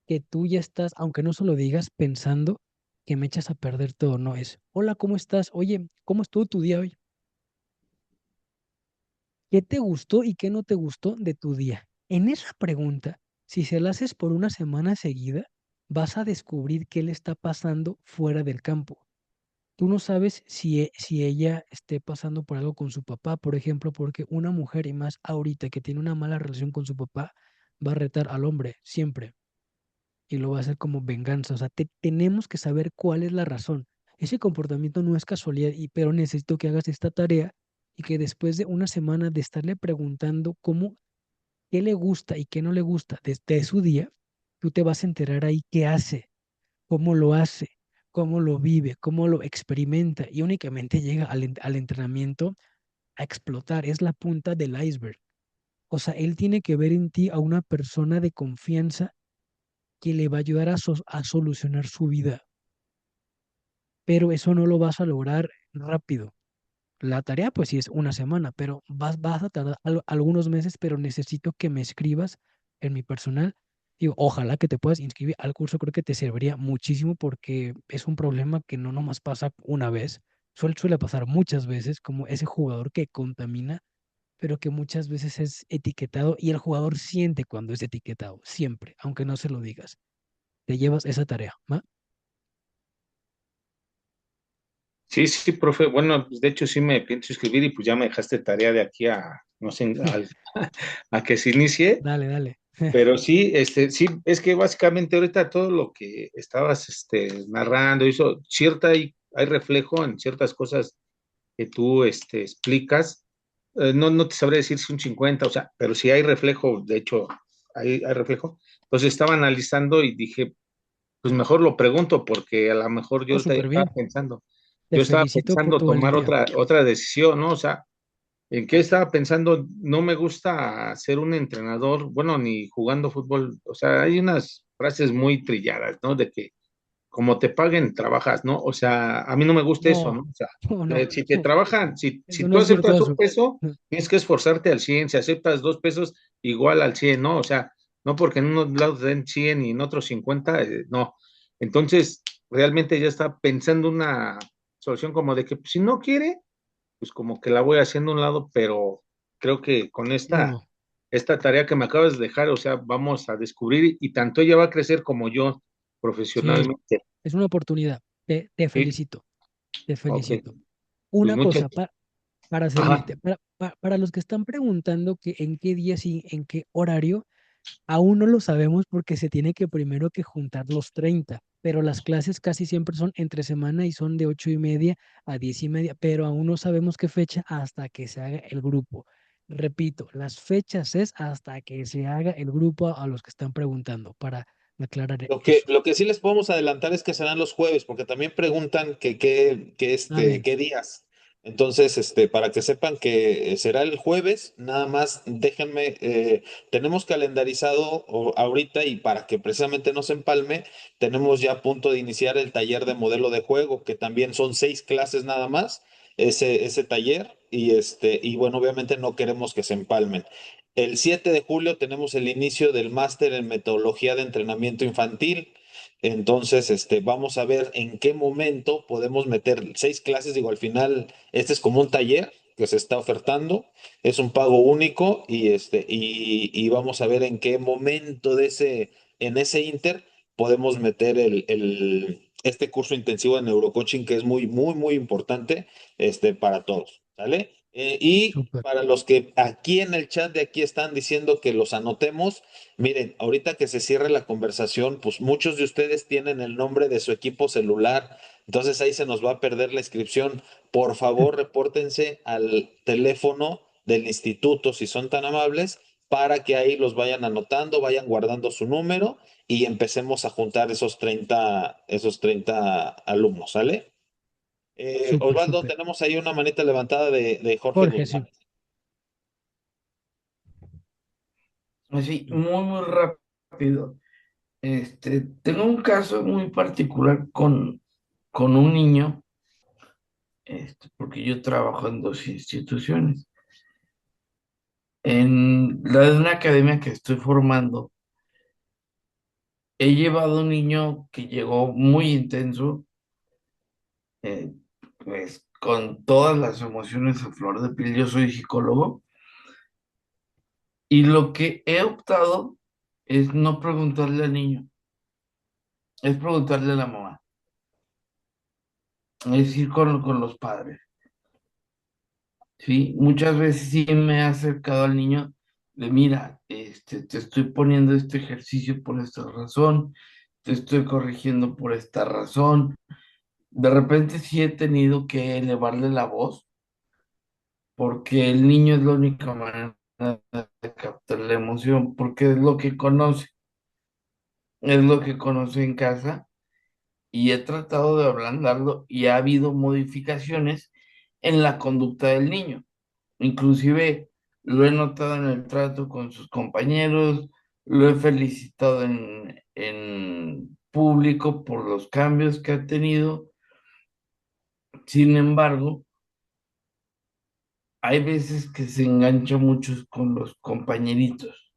que tú ya estás, aunque no se lo digas, pensando que me echas a perder todo. No es, hola, ¿cómo estás? Oye, ¿cómo estuvo tu día hoy? ¿Qué te gustó y qué no te gustó de tu día? En esa pregunta, si se la haces por una semana seguida, vas a descubrir qué le está pasando fuera del campo. Tú no sabes si ella esté pasando por algo con su papá, por ejemplo, porque una mujer, y más ahorita que tiene una mala relación con su papá, va a retar al hombre siempre y lo va a hacer como venganza. O sea, tenemos que saber cuál es la razón. Ese comportamiento no es casualidad, pero necesito que hagas esta tarea y que después de una semana de estarle preguntando qué le gusta y qué no le gusta desde su día, tú te vas a enterar ahí qué hace, cómo lo hace, cómo lo vive, cómo lo experimenta y únicamente llega al entrenamiento a explotar. Es la punta del iceberg. O sea, él tiene que ver en ti a una persona de confianza que le va a ayudar a solucionar su vida, pero eso no lo vas a lograr rápido. La tarea, pues sí es una semana, pero vas a tardar algunos meses, pero necesito que me escribas en mi personal. Digo, ojalá que te puedas inscribir al curso, creo que te serviría muchísimo porque es un problema que no nomás pasa una vez, suele pasar muchas veces, como ese jugador que contamina, pero que muchas veces es etiquetado y el jugador siente cuando es etiquetado, siempre, aunque no se lo digas. Te llevas esa tarea, ¿va?
Sí, sí, profe. Bueno, pues de hecho sí me pienso escribir y pues ya me dejaste tarea de aquí a, no sé, a que se inicie.
Dale, dale.
Pero sí, sí, es que básicamente ahorita todo lo que estabas, narrando, eso, hay reflejo en ciertas cosas que tú, explicas. No te sabré decir si un 50, o sea, pero sí hay reflejo, de hecho, hay reflejo. Entonces estaba analizando y dije, pues mejor lo pregunto porque a lo mejor
Oh, súper bien. Te
yo estaba
felicito por
pensando
tu
tomar
valentía.
otra decisión, ¿no? O sea, ¿en qué estaba pensando? No me gusta ser un entrenador, bueno, ni jugando fútbol, o sea, hay unas frases muy trilladas, ¿no? De que como te paguen, trabajas, ¿no? O sea, a mí no me gusta eso,
No,
¿no? O sea,
no, no.
si te trabajan,
Eso
si
no
tú
es
aceptas un
virtuoso.
peso, tienes que esforzarte al 100. Si aceptas 2 pesos, igual al 100, ¿no? O sea, no porque en unos lados den 100 y en otros 50, no. Entonces, realmente ya está pensando una solución como de que pues, si no quiere, pues como que la voy haciendo a un lado, pero creo que con
No,
esta tarea que me acabas de dejar, o sea, vamos a descubrir y tanto ella va a crecer como yo
sí,
profesionalmente.
es una oportunidad. Te
Sí,
felicito, te
ok.
felicito.
Pues
Una
muchas,
cosa para
ajá.
servirte, para los que están preguntando que en qué días y en qué horario, aún no lo sabemos porque se tiene que primero que juntar los 30, pero las clases casi siempre son entre semana y son de 8:30 a 10:30, pero aún no sabemos qué fecha hasta que se haga el grupo. Repito, las fechas es hasta que se haga el grupo a los que están preguntando para aclarar eso.
Lo que sí les podemos adelantar es que serán los jueves, porque también preguntan
Ah, bien,
qué días. Entonces, para que sepan que será el jueves, nada más déjenme, tenemos calendarizado ahorita y para que precisamente no se empalme, tenemos ya a punto de iniciar el taller de modelo de juego, que también son 6 clases nada más, ese taller, y bueno, obviamente no queremos que se empalmen. El 7 de julio tenemos el inicio del máster en metodología de entrenamiento infantil. Entonces, vamos a ver en qué momento podemos meter 6 clases. Digo, al final, este es como un taller que se está ofertando. Es un pago único y vamos a ver en qué momento en ese inter podemos meter este curso intensivo de neurocoaching que es muy, muy, muy importante, para todos. ¿Sale? Y
súper.
para los que aquí en el chat de aquí están diciendo que los anotemos, miren, ahorita que se cierre la conversación, pues muchos de ustedes tienen el nombre de su equipo celular, entonces ahí se nos va a perder la inscripción. Por favor, repórtense al teléfono del instituto si son tan amables, para que ahí los vayan anotando, vayan guardando su número y empecemos a juntar esos 30 alumnos, ¿sale?
Súper,
Osvaldo,
súper.
tenemos ahí una manita levantada de Jorge
Jorge,
Guzmán.
sí.
Así, muy, muy rápido. Tengo un caso muy particular con un niño, porque yo trabajo en dos instituciones. En la de una academia que estoy formando, he llevado un niño que llegó muy intenso, eh, pues con todas las emociones a flor de piel. Yo soy psicólogo y lo que he optado es no preguntarle al niño, es preguntarle a la mamá, es ir con los padres. Sí, muchas veces sí me he acercado al niño de, mira, te estoy poniendo este ejercicio por esta razón, te estoy corrigiendo por esta razón. De repente sí he tenido que elevarle la voz porque el niño es la única manera de captar la emoción, porque es lo que conoce en casa y he tratado de ablandarlo y ha habido modificaciones en la conducta del niño. Inclusive lo he notado en el trato con sus compañeros, lo he felicitado en público por los cambios que ha tenido. Sin embargo, hay veces que se engancha mucho con los compañeritos.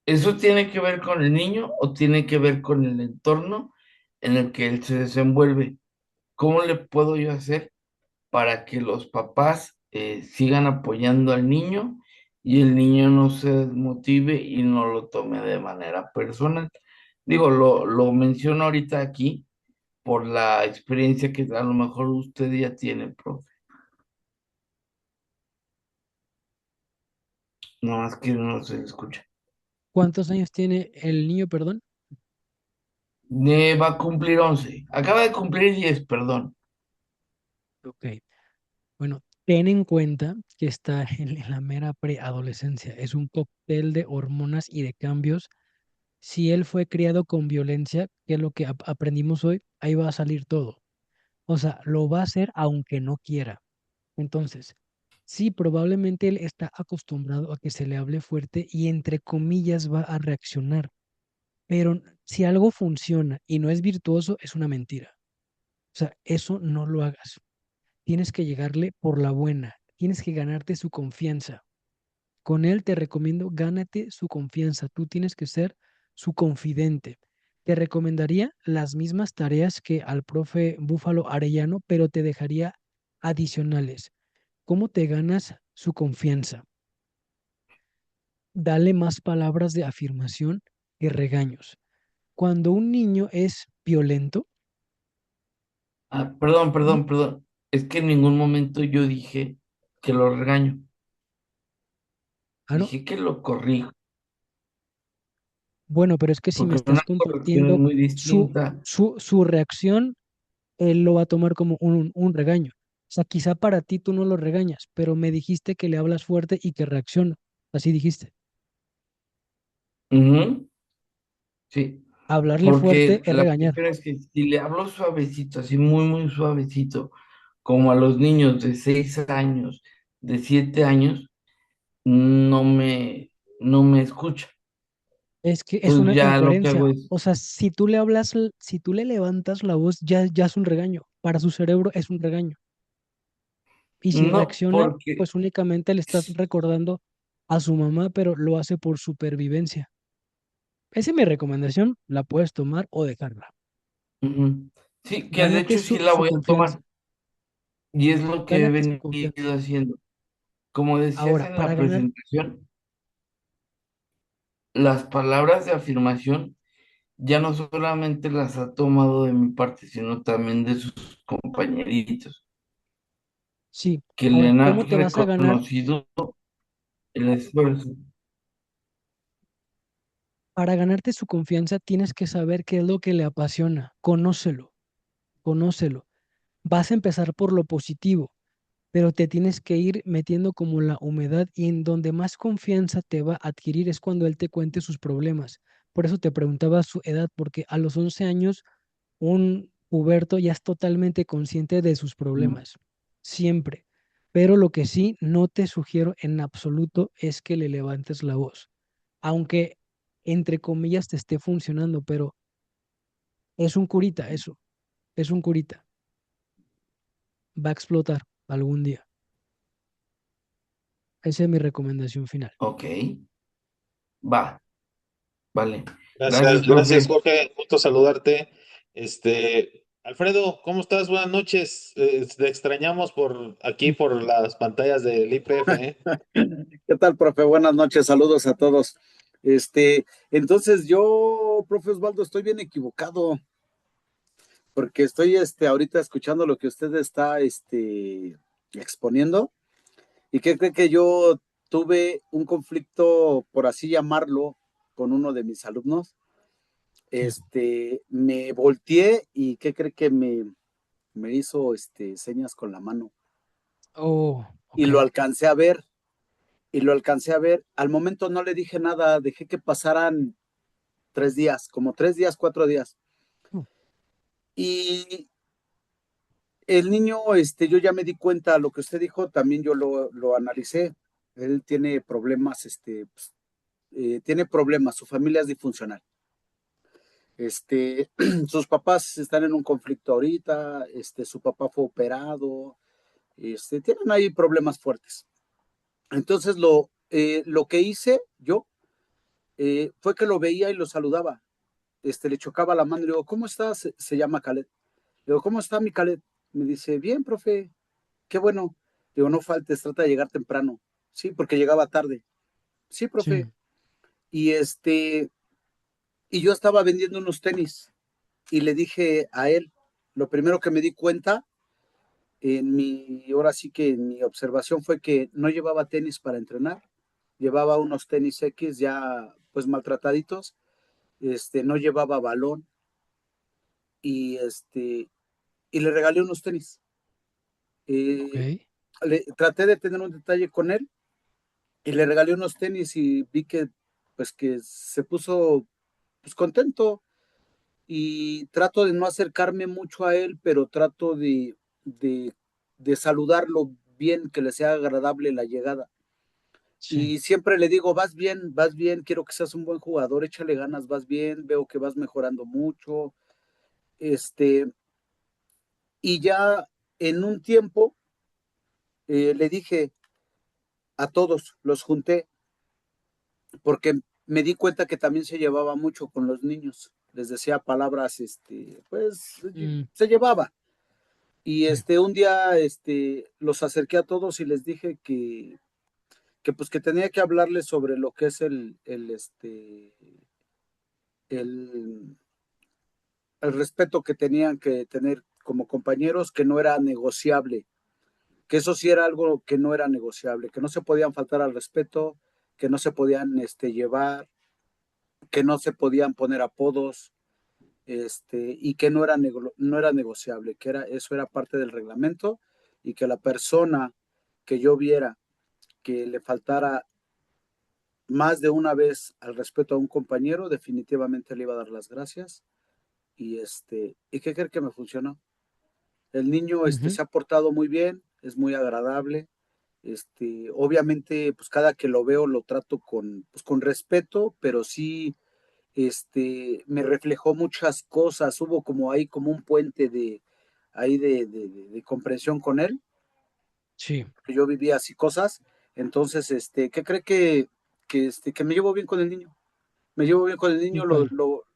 ¿Eso tiene que ver con el niño o tiene que ver con el entorno en el que él se desenvuelve? ¿Cómo le puedo yo hacer para que los papás sigan apoyando al niño y el niño no se desmotive y no lo tome de manera personal? Digo, lo menciono ahorita aquí por la experiencia que a lo mejor usted ya tiene, profe. No más que no se escucha.
¿Cuántos años tiene el niño, perdón?
Va a cumplir 11. Acaba de cumplir 10, perdón.
Ok. Bueno, ten en cuenta que está en la mera preadolescencia. Es un cóctel de hormonas y de cambios. Si él fue criado con violencia, que es lo que aprendimos hoy, ahí va a salir todo. O sea, lo va a hacer aunque no quiera. Entonces, sí, probablemente él está acostumbrado a que se le hable fuerte y entre comillas va a reaccionar. Pero si algo funciona y no es virtuoso, es una mentira. O sea, eso no lo hagas. Tienes que llegarle por la buena. Tienes que ganarte su confianza. Con él te recomiendo, gánate su confianza. Tú tienes que ser su confidente. Te recomendaría las mismas tareas que al profe Búfalo Arellano, pero te dejaría adicionales. ¿Cómo te ganas su confianza? Dale más palabras de afirmación que regaños. Cuando un niño es violento,
Perdón,
¿sí?
perdón, perdón. Es que en ningún momento yo dije que lo regaño.
Ah, no.
Dije que lo corrijo,
Bueno, pero es que si me
porque una
estás
corrección es
compartiendo
muy
su,
distinta.
su reacción, él lo va a tomar como un regaño. O sea, quizá para ti tú no lo regañas, pero me dijiste que le hablas fuerte y que reacciona. Así dijiste.
Ujú, sí,
Hablarle fuerte
porque
es
la
regañar.
cuestión es que si le hablo suavecito, así muy, muy suavecito, como a los niños de 6 años, de 7 años, no me, no me escucha.
Es que es
Entonces
una
ya lo que hago
incoherencia.
es,
O sea, si tú le hablas, si tú le levantas la voz, ya es un regaño. Para su cerebro es un regaño. Y si
no,
reacciona,
porque,
pues únicamente le estás recordando a su mamá, pero lo hace por supervivencia. Esa es mi recomendación, la puedes tomar o dejarla.
ujú, sí, que de
Gánate
hecho sí la
su
voy a
confianza,
tomar y es lo que he
gánate su
venido
confianza.
haciendo. Como decías
Ahora,
en
para
la
ganar,
presentación, las palabras de afirmación ya no solamente las ha tomado de mi parte, sino también de sus compañeritos,
sí.
que le
Ahora,
han
¿cómo te vas a ganar?
reconocido el esfuerzo.
Para ganarte su confianza tienes que saber qué es lo que le apasiona. Conócelo, conócelo. Vas a empezar por lo positivo, pero te tienes que ir metiendo como la humedad y en donde más confianza te va a adquirir es cuando él te cuente sus problemas. Por eso te preguntaba su edad, porque a los 11 años un puberto ya es totalmente consciente de sus problemas, siempre. Pero lo que sí no te sugiero en absoluto es que le levantes la voz, aunque entre comillas te esté funcionando, pero es un curita eso, es un curita, va a explotar algún día. Esa es mi recomendación final.
Ok, va, vale.
Gracias,
Gracias,
gracias,
profe.
Jorge. Gusto saludarte. Alfredo, ¿cómo estás? Buenas noches. Te extrañamos por aquí, por las pantallas del IPF, ¿eh?
¿Qué tal, profe? Buenas noches, saludos a todos. Entonces yo, profe Osvaldo, estoy bien equivocado, porque estoy ahorita escuchando lo que usted está exponiendo. ¿Y qué cree que yo tuve un conflicto, por así llamarlo, con uno de mis alumnos?
¿Qué?
Me volteé y ¿qué cree que me hizo señas con la mano?
Oh,
Y
ok.
lo alcancé a ver, y lo alcancé a ver. Al momento no le dije nada, dejé que pasaran 3 días, como 3 días, 4 días. Y el niño, yo ya me di cuenta, lo que usted dijo, también yo lo analicé. Él tiene problemas, pues, tiene problemas, su familia es disfuncional. Este, sus papás están en un conflicto ahorita, su papá fue operado, tienen ahí problemas fuertes. Entonces lo que hice yo fue que lo veía y lo saludaba. Le chocaba la mano y le digo, ¿cómo estás? Se llama Khaled. Le digo, ¿cómo está mi Khaled? Me dice, bien, profe, qué bueno. Le digo, no faltes, trata de llegar temprano. Sí, porque llegaba tarde. Sí,
Sí,
profe. Y y yo estaba vendiendo unos tenis y le dije a él, lo primero que me di cuenta ahora sí que en mi observación fue que no llevaba tenis para entrenar, llevaba unos tenis X ya pues maltrataditos, no llevaba balón y y le regalé unos tenis.
ok.
Eh, Traté de tener un detalle con él y le regalé unos tenis y vi que pues que se puso pues contento y trato de no acercarme mucho a él, pero trato de, de saludarlo bien, que le sea agradable la llegada.
Sí.
Y siempre le digo, vas bien, quiero que seas un buen jugador, échale ganas, vas bien, veo que vas mejorando mucho. Este, y ya en un tiempo le dije a todos, los junté, porque me di cuenta que también se llevaba mucho con los niños. Les decía palabras, pues
Mm,
se llevaba. Y
sí.
un día los acerqué a todos y les dije que pues que tenía que hablarles sobre lo que es el, el respeto que tenían que tener como compañeros, que no era negociable, que eso sí era algo que no era negociable, que no se podían faltar al respeto, que no se podían llevar, que no se podían poner apodos, y que no era negociable, que eso era parte del reglamento y que la persona que yo viera que le faltara más de una vez al respeto a un compañero, definitivamente le iba a dar las gracias. ¿Y qué cree que me funcionó? El niño
Ujú.
se ha portado muy bien, es muy agradable. Obviamente, pues cada que lo veo lo trato pues, con respeto, pero sí me reflejó muchas cosas. Hubo como ahí como un puente ahí de comprensión con él,
Sí.
que yo vivía así cosas. Entonces, ¿qué cree que me llevo bien con el niño? Me llevo bien con el niño,
Súper.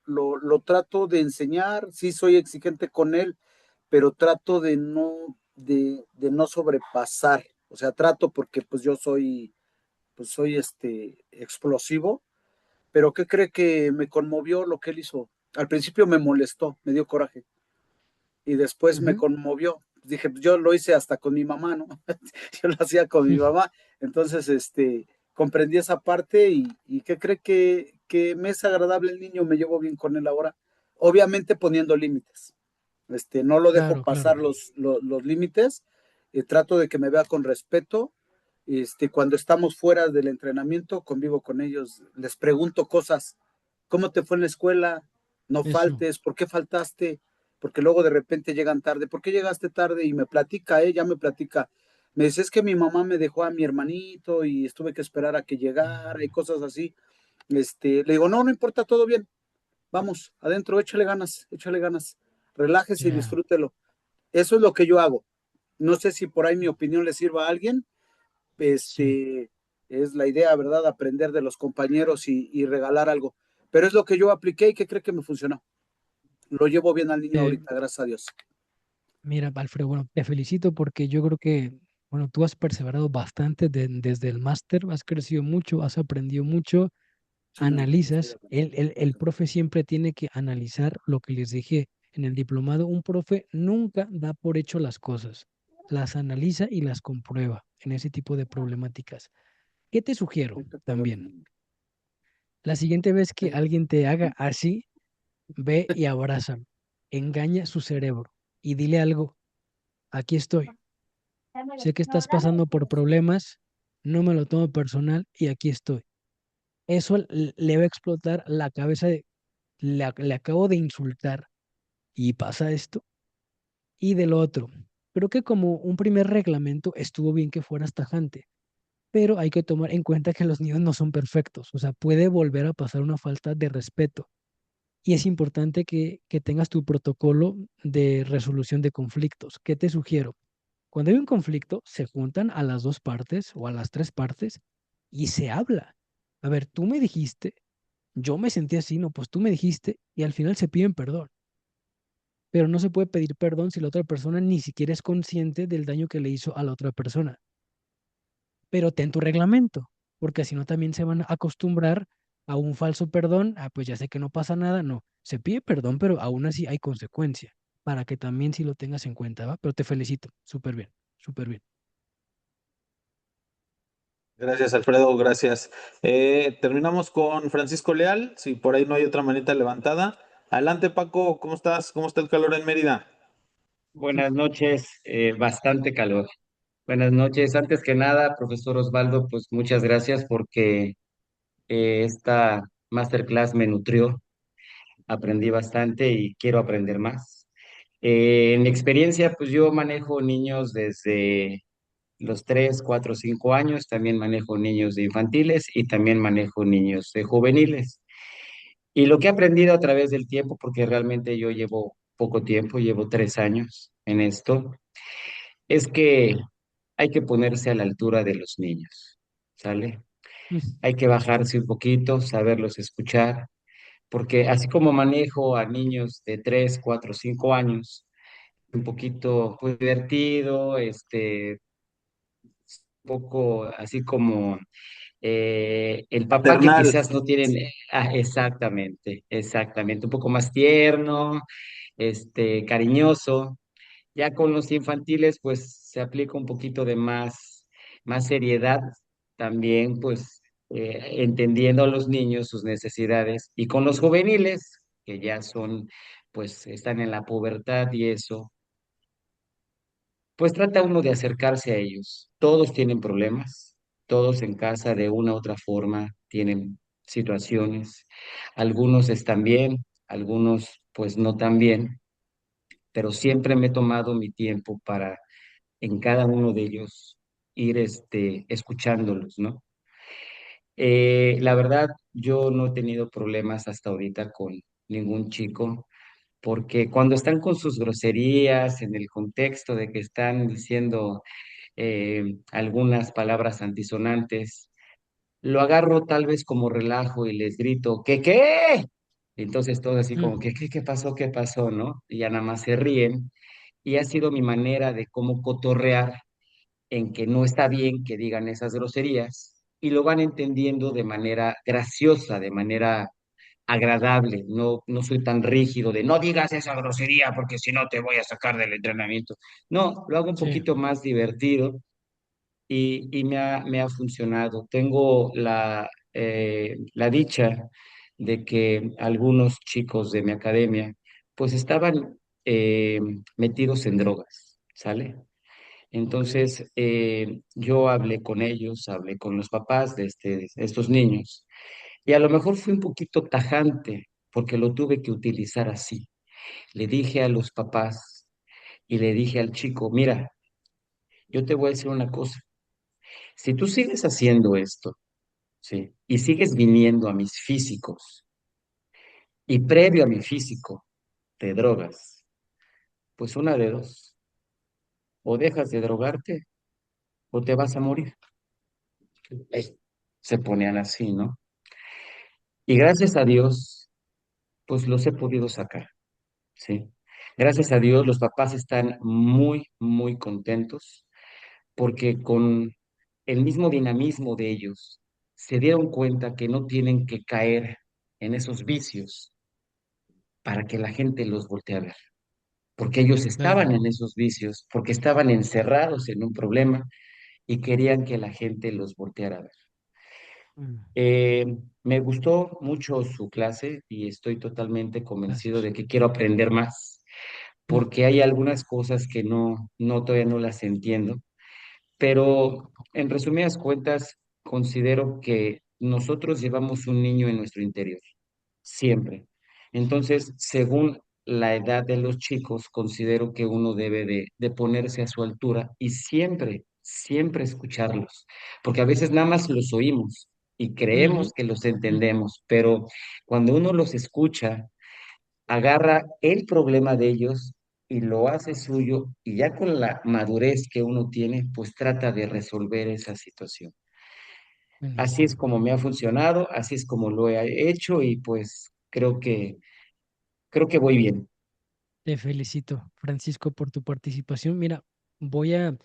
lo trato de enseñar, sí soy exigente con él, pero trato de no sobrepasar. O sea, trato porque pues yo pues soy explosivo, pero ¿qué cree que me conmovió lo que él hizo? Al principio me molestó, me dio coraje, y después me
Ujú.
conmovió. Dije, pues yo lo hice hasta con mi mamá, ¿no? Yo lo hacía con mi mamá. Entonces, comprendí esa parte y ¿qué cree que me es agradable el niño? Me llevo bien con él ahora. Obviamente poniendo límites. No lo dejo
Claro,
pasar
claro.
los límites. Trato de que me vea con respeto. Cuando estamos fuera del entrenamiento, convivo con ellos, les pregunto cosas. ¿Cómo te fue en la escuela? No
Eso.
faltes, ¿por qué faltaste? Porque luego de repente llegan tarde. ¿Por qué llegaste tarde? Y me platica, ella me platica. Me dice, es que mi mamá me dejó a mi hermanito y estuve que esperar a que llegara y
Mm,
cosas así. Le digo, no, no importa, todo bien. Vamos, adentro, échale ganas. Relájese y
ya.
disfrútelo. Eso es lo que yo hago. No sé si por ahí mi opinión le sirva a alguien.
Sí.
Es la idea, ¿verdad? Aprender de los compañeros y regalar algo. Pero es lo que yo apliqué y que cree que me funcionó. Lo llevo bien al niño
Eh,
ahorita, gracias a Dios.
Mira, Alfredo, bueno, te felicito porque yo creo que, bueno, tú has perseverado bastante desde el máster, has crecido mucho, has aprendido mucho,
Sí, estoy de
analizas.
acuerdo.
El profe siempre tiene que analizar lo que les dije en el diplomado. Un profe nunca da por hecho las cosas, las analiza y las comprueba en ese tipo de problemáticas. ¿Qué te sugiero
Ahorita te hablo
también?
también.
La siguiente vez que
Sí.
alguien te haga así, ve y abrázalo, engaña su cerebro y dile algo, aquí estoy. Sé que estás pasando por problemas, no me lo tomo personal y aquí estoy. Eso le va a explotar la cabeza de, le acabo de insultar. y pasa esto. Y del otro, creo que como un primer reglamento estuvo bien que fueras tajante, pero hay que tomar en cuenta que los niños no son perfectos, o sea, puede volver a pasar una falta de respeto. Y es importante que tengas tu protocolo de resolución de conflictos. ¿Qué te sugiero? Cuando hay un conflicto, se juntan a las dos partes o a las tres partes y se habla. A ver, tú me dijiste, yo me sentí así, no, pues tú me dijiste y al final se piden perdón. Pero no se puede pedir perdón si la otra persona ni siquiera es consciente del daño que le hizo a la otra persona. Pero ten tu reglamento, porque si no también se van a acostumbrar a un falso perdón, ah, pues ya sé que no pasa nada, no, se pide perdón, pero aún así hay consecuencia, para que también sí lo tengas en cuenta, ¿va? Pero te felicito, súper bien, súper bien.
Gracias, Alfredo, gracias. Terminamos con Francisco Leal, si por ahí no hay otra manita levantada. Adelante, Paco, ¿cómo estás? ¿Cómo está el calor en Mérida?
Buenas noches, bastante calor. Buenas noches. Antes que nada, profesor Osvaldo, pues muchas gracias porque esta masterclass me nutrió, aprendí bastante y quiero aprender más. En mi experiencia, pues yo manejo niños desde los 3, 4, 5 años, también manejo niños de infantiles y también manejo niños de juveniles. Y lo que he aprendido a través del tiempo, porque realmente yo llevo poco tiempo, llevo 3 años en esto, es que hay que ponerse a la altura de los niños, ¿sale?
Mm.
Hay que bajarse un poquito, saberlos escuchar, porque así como manejo a niños de 3, 4, 5 años, un poquito pues, divertido, un poco así como el papá que
Maternal.
quizás no tienen, exactamente, exactamente, un poco más tierno, cariñoso. Ya con los infantiles, pues se aplica un poquito de más seriedad también, pues entendiendo a los niños sus necesidades. Y con los juveniles, que ya son, pues están en la pubertad y eso, pues trata uno de acercarse a ellos. Todos tienen problemas, todos en casa de una u otra forma tienen situaciones. Algunos están bien, algunos pues no tan bien, pero siempre me he tomado mi tiempo para en cada uno de ellos, ir escuchándolos, ¿no? La verdad, yo no he tenido problemas hasta ahorita con ningún chico, porque cuando están con sus groserías, en el contexto de que están diciendo algunas palabras antisonantes, lo agarro tal vez como relajo y les grito, ¿qué? Entonces todo así como,
Mm.
¿qué pasó? ¿Qué pasó? ¿No? Y ya nada más se ríen. Y ha sido mi manera de cómo cotorrear en que no está bien que digan esas groserías y lo van entendiendo de manera graciosa, de manera agradable. No, no soy tan rígido de no digas esa grosería porque si no te voy a sacar del entrenamiento. No, lo hago un
Sí.
poquito más divertido y me ha funcionado. Tengo la dicha de que algunos chicos de mi academia pues estaban metidos en drogas, ¿sale?
Ok.
Entonces, yo hablé con ellos, hablé con los papás de estos niños, y a lo mejor fui un poquito tajante, porque lo tuve que utilizar así. Le dije a los papás y le dije al chico, mira, yo te voy a decir una cosa, si tú sigues haciendo esto, ¿sí? Y sigues viniendo a mis físicos, y previo a mi físico te drogas, pues una de dos, o dejas de drogarte o te vas a morir. Se ponían así, ¿no? Y gracias a Dios, pues los he podido sacar, ¿sí? Gracias a Dios, los papás están muy, muy contentos porque con el mismo dinamismo de ellos se dieron cuenta que no tienen que caer en esos vicios para que la gente los voltee a ver, porque ellos
Claro.
estaban en esos vicios, porque estaban encerrados en un problema y querían que la gente los volteara a ver.
Mm.
Eh, Me gustó mucho su clase y estoy totalmente convencido
Gracias.
de que quiero aprender más,
Mm.
porque hay algunas cosas que todavía no las entiendo, pero en resumidas cuentas, considero que nosotros llevamos un niño en nuestro interior, siempre. Entonces, según la edad de los chicos, considero que uno debe de ponerse a su altura y siempre, siempre escucharlos, porque a veces nada más los oímos y creemos
Ujú.
que los entendemos, pero cuando uno los escucha, agarra el problema de ellos y lo hace suyo y ya con la madurez que uno tiene, pues trata de resolver esa situación. Así es
Buenísimo.
como me ha funcionado, así es como lo he hecho y pues creo que voy bien.
Te felicito, Francisco, por tu participación. Mira, voy a,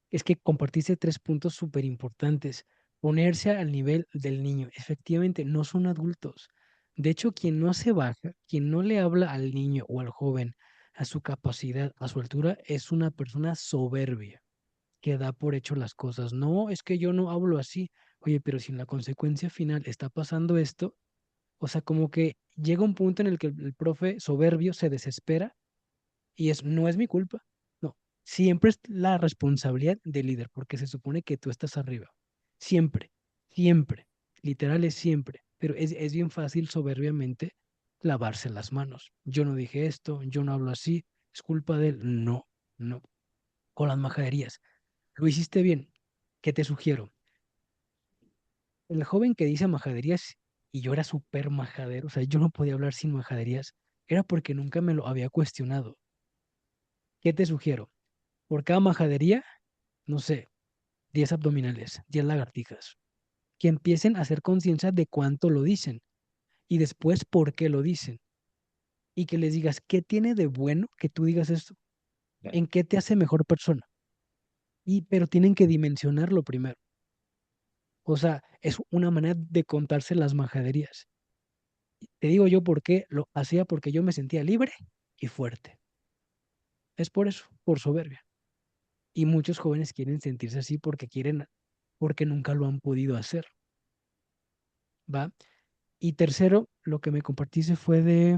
es que compartiste tres puntos súper importantes. Ponerse al nivel del niño. Efectivamente, no son adultos. De hecho, quien no se baja, quien no le habla al niño o al joven a su capacidad, a su altura, es una persona soberbia que da por hecho las cosas. No, es que yo no hablo así. Oye, pero si en la consecuencia final está pasando esto, o sea, como que llega un punto en el que el profe soberbio se desespera y no es mi culpa. No, siempre es la responsabilidad del líder, porque se supone que tú estás arriba. Siempre, siempre, literal es siempre. Pero es bien fácil soberbiamente lavarse las manos. Yo no dije esto, yo no hablo así, es culpa de él. No, no. Con las majaderías. Lo hiciste bien. ¿Qué te sugiero? El joven que dice majaderías, y yo era súper majadero, o sea, yo no podía hablar sin majaderías, era porque nunca me lo había cuestionado. ¿Qué te sugiero? Por cada majadería, no sé, 10 abdominales, 10 lagartijas, que empiecen a hacer conciencia de cuánto lo dicen y después por qué lo dicen. Y que les digas, ¿qué tiene de bueno que tú digas esto? ¿En qué te hace mejor persona? Pero tienen que dimensionarlo primero. O sea, es una manera de contarse las majaderías. Te digo yo por qué lo hacía, porque yo me sentía libre y fuerte. Es por eso, por soberbia. Y muchos jóvenes quieren sentirse así porque quieren, porque nunca lo han podido hacer, ¿va? Y tercero, lo que me compartiste fue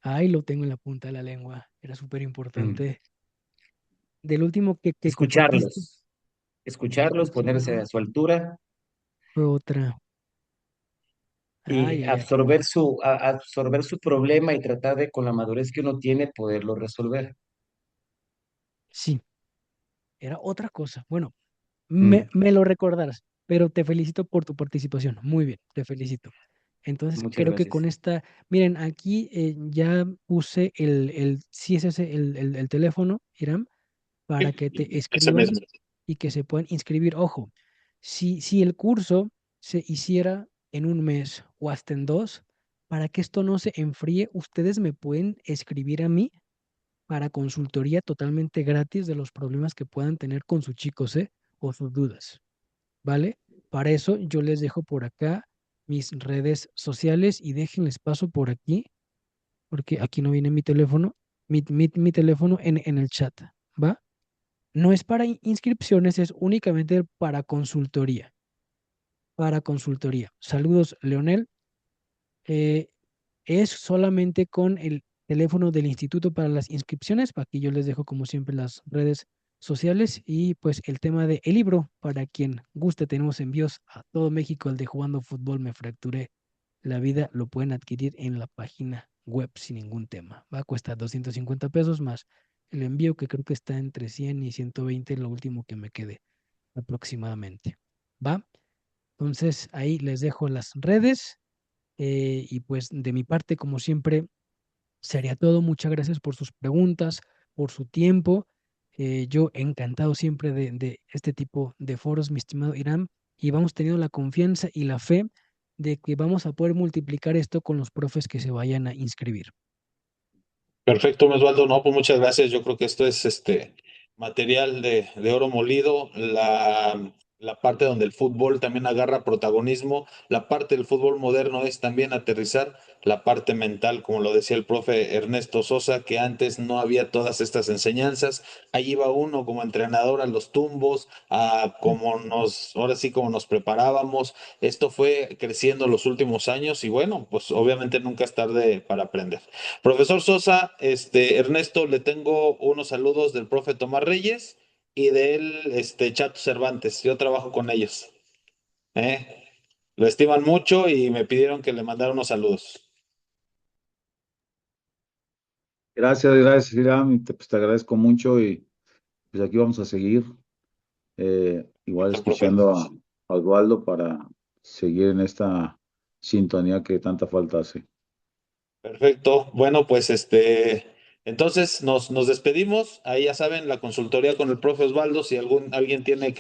ay, lo tengo en la punta de la lengua, era súper
Mm.
importante. Del último que compartiste,
Escucharlos, escucharlos, ponerse
escuchar,
a su altura
fue otra.
y
Ay, ay, ay.
absorber su problema y tratar de, con la madurez que uno tiene, poderlo resolver.
Sí, era otra cosa. Bueno,
Mm.
me lo recordarás, pero te felicito por tu participación. Muy bien, te felicito. Entonces,
Muchas
creo que con
gracias.
esta, miren, aquí ya puse sí es ese, el teléfono, Iram, para que te
Ese
escriban
mismo.
y que se puedan inscribir. Ojo, si el curso se hiciera en un mes o hasta en dos, para que esto no se enfríe, ustedes me pueden escribir a mí para consultoría totalmente gratis de los problemas que puedan tener con sus chicos, ¿eh? O sus dudas, ¿vale? Para eso yo les dejo por acá mis redes sociales y déjenles paso por aquí, porque aquí no viene mi teléfono, mi teléfono en el chat, ¿va? No es para inscripciones, es únicamente para consultoría. Para consultoría. Saludos, Leonel. Eh, es solamente con el teléfono del instituto para las inscripciones. Aquí yo les dejo como siempre las redes sociales y pues el tema de el libro para quien guste. Tenemos envíos a todo México. El de Jugando Fútbol me fracturé la vida lo pueden adquirir en la página web sin ningún tema. Va a costar 250 pesos más el envío que creo que está entre 100 y 120, lo último que me quede aproximadamente. ¿Va? Entonces ahí les dejo las redes y pues de mi parte, como siempre, sería todo. Muchas gracias por sus preguntas, por su tiempo. Yo encantado siempre de este tipo de foros, mi estimado Irán, y vamos teniendo la confianza y la fe de que vamos a poder multiplicar esto con los profes que se vayan a inscribir.
Perfecto, Osvaldo. No, pues muchas gracias. Yo creo que esto es material de oro molido. La parte donde el fútbol también agarra protagonismo. La parte del fútbol moderno es también aterrizar la parte mental, como lo decía el profe Ernesto Sosa, que antes no había todas estas enseñanzas. Ahí iba uno como entrenador a los tumbos, a ahora sí como nos preparábamos. Esto fue creciendo los últimos años y bueno, pues obviamente nunca es tarde para aprender. Profesor Sosa, Ernesto, le tengo unos saludos del profe Tomás Reyes y del Chato Cervantes. Yo trabajo con ellos. ¿Eh? Lo estiman mucho y me pidieron que le mandara unos saludos.
Gracias, Irán, y pues te agradezco mucho y pues aquí vamos a seguir, igual
Perfecto, profe.
escuchando a Osvaldo para seguir en esta sintonía que tanta falta hace.
Perfecto. Bueno, pues entonces nos despedimos. Ahí ya saben, la consultoría con el profe Osvaldo, si alguien tiene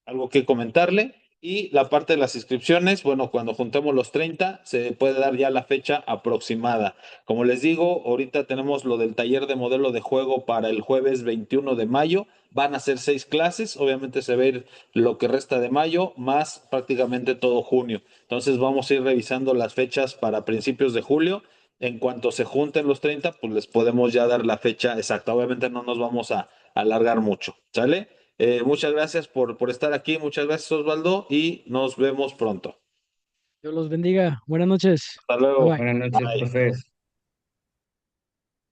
algo que comentarle. Y la parte de las inscripciones, bueno, cuando juntemos los 30 se puede dar ya la fecha aproximada. Como les digo, ahorita tenemos lo del taller de modelo de juego para el jueves 21 de mayo. Van a ser 6 clases, obviamente se va a ir lo que resta de mayo, más prácticamente todo junio. Entonces vamos a ir revisando las fechas para principios de julio. En cuanto se junten los 30, pues les podemos ya dar la fecha exacta. Obviamente no nos vamos a alargar mucho, ¿sale? Muchas gracias por estar aquí, muchas gracias Osvaldo y nos vemos pronto.
Dios los bendiga. Buenas noches.
Hasta
Bye
luego.
bye.
Buenas noches,
Bye.
profe.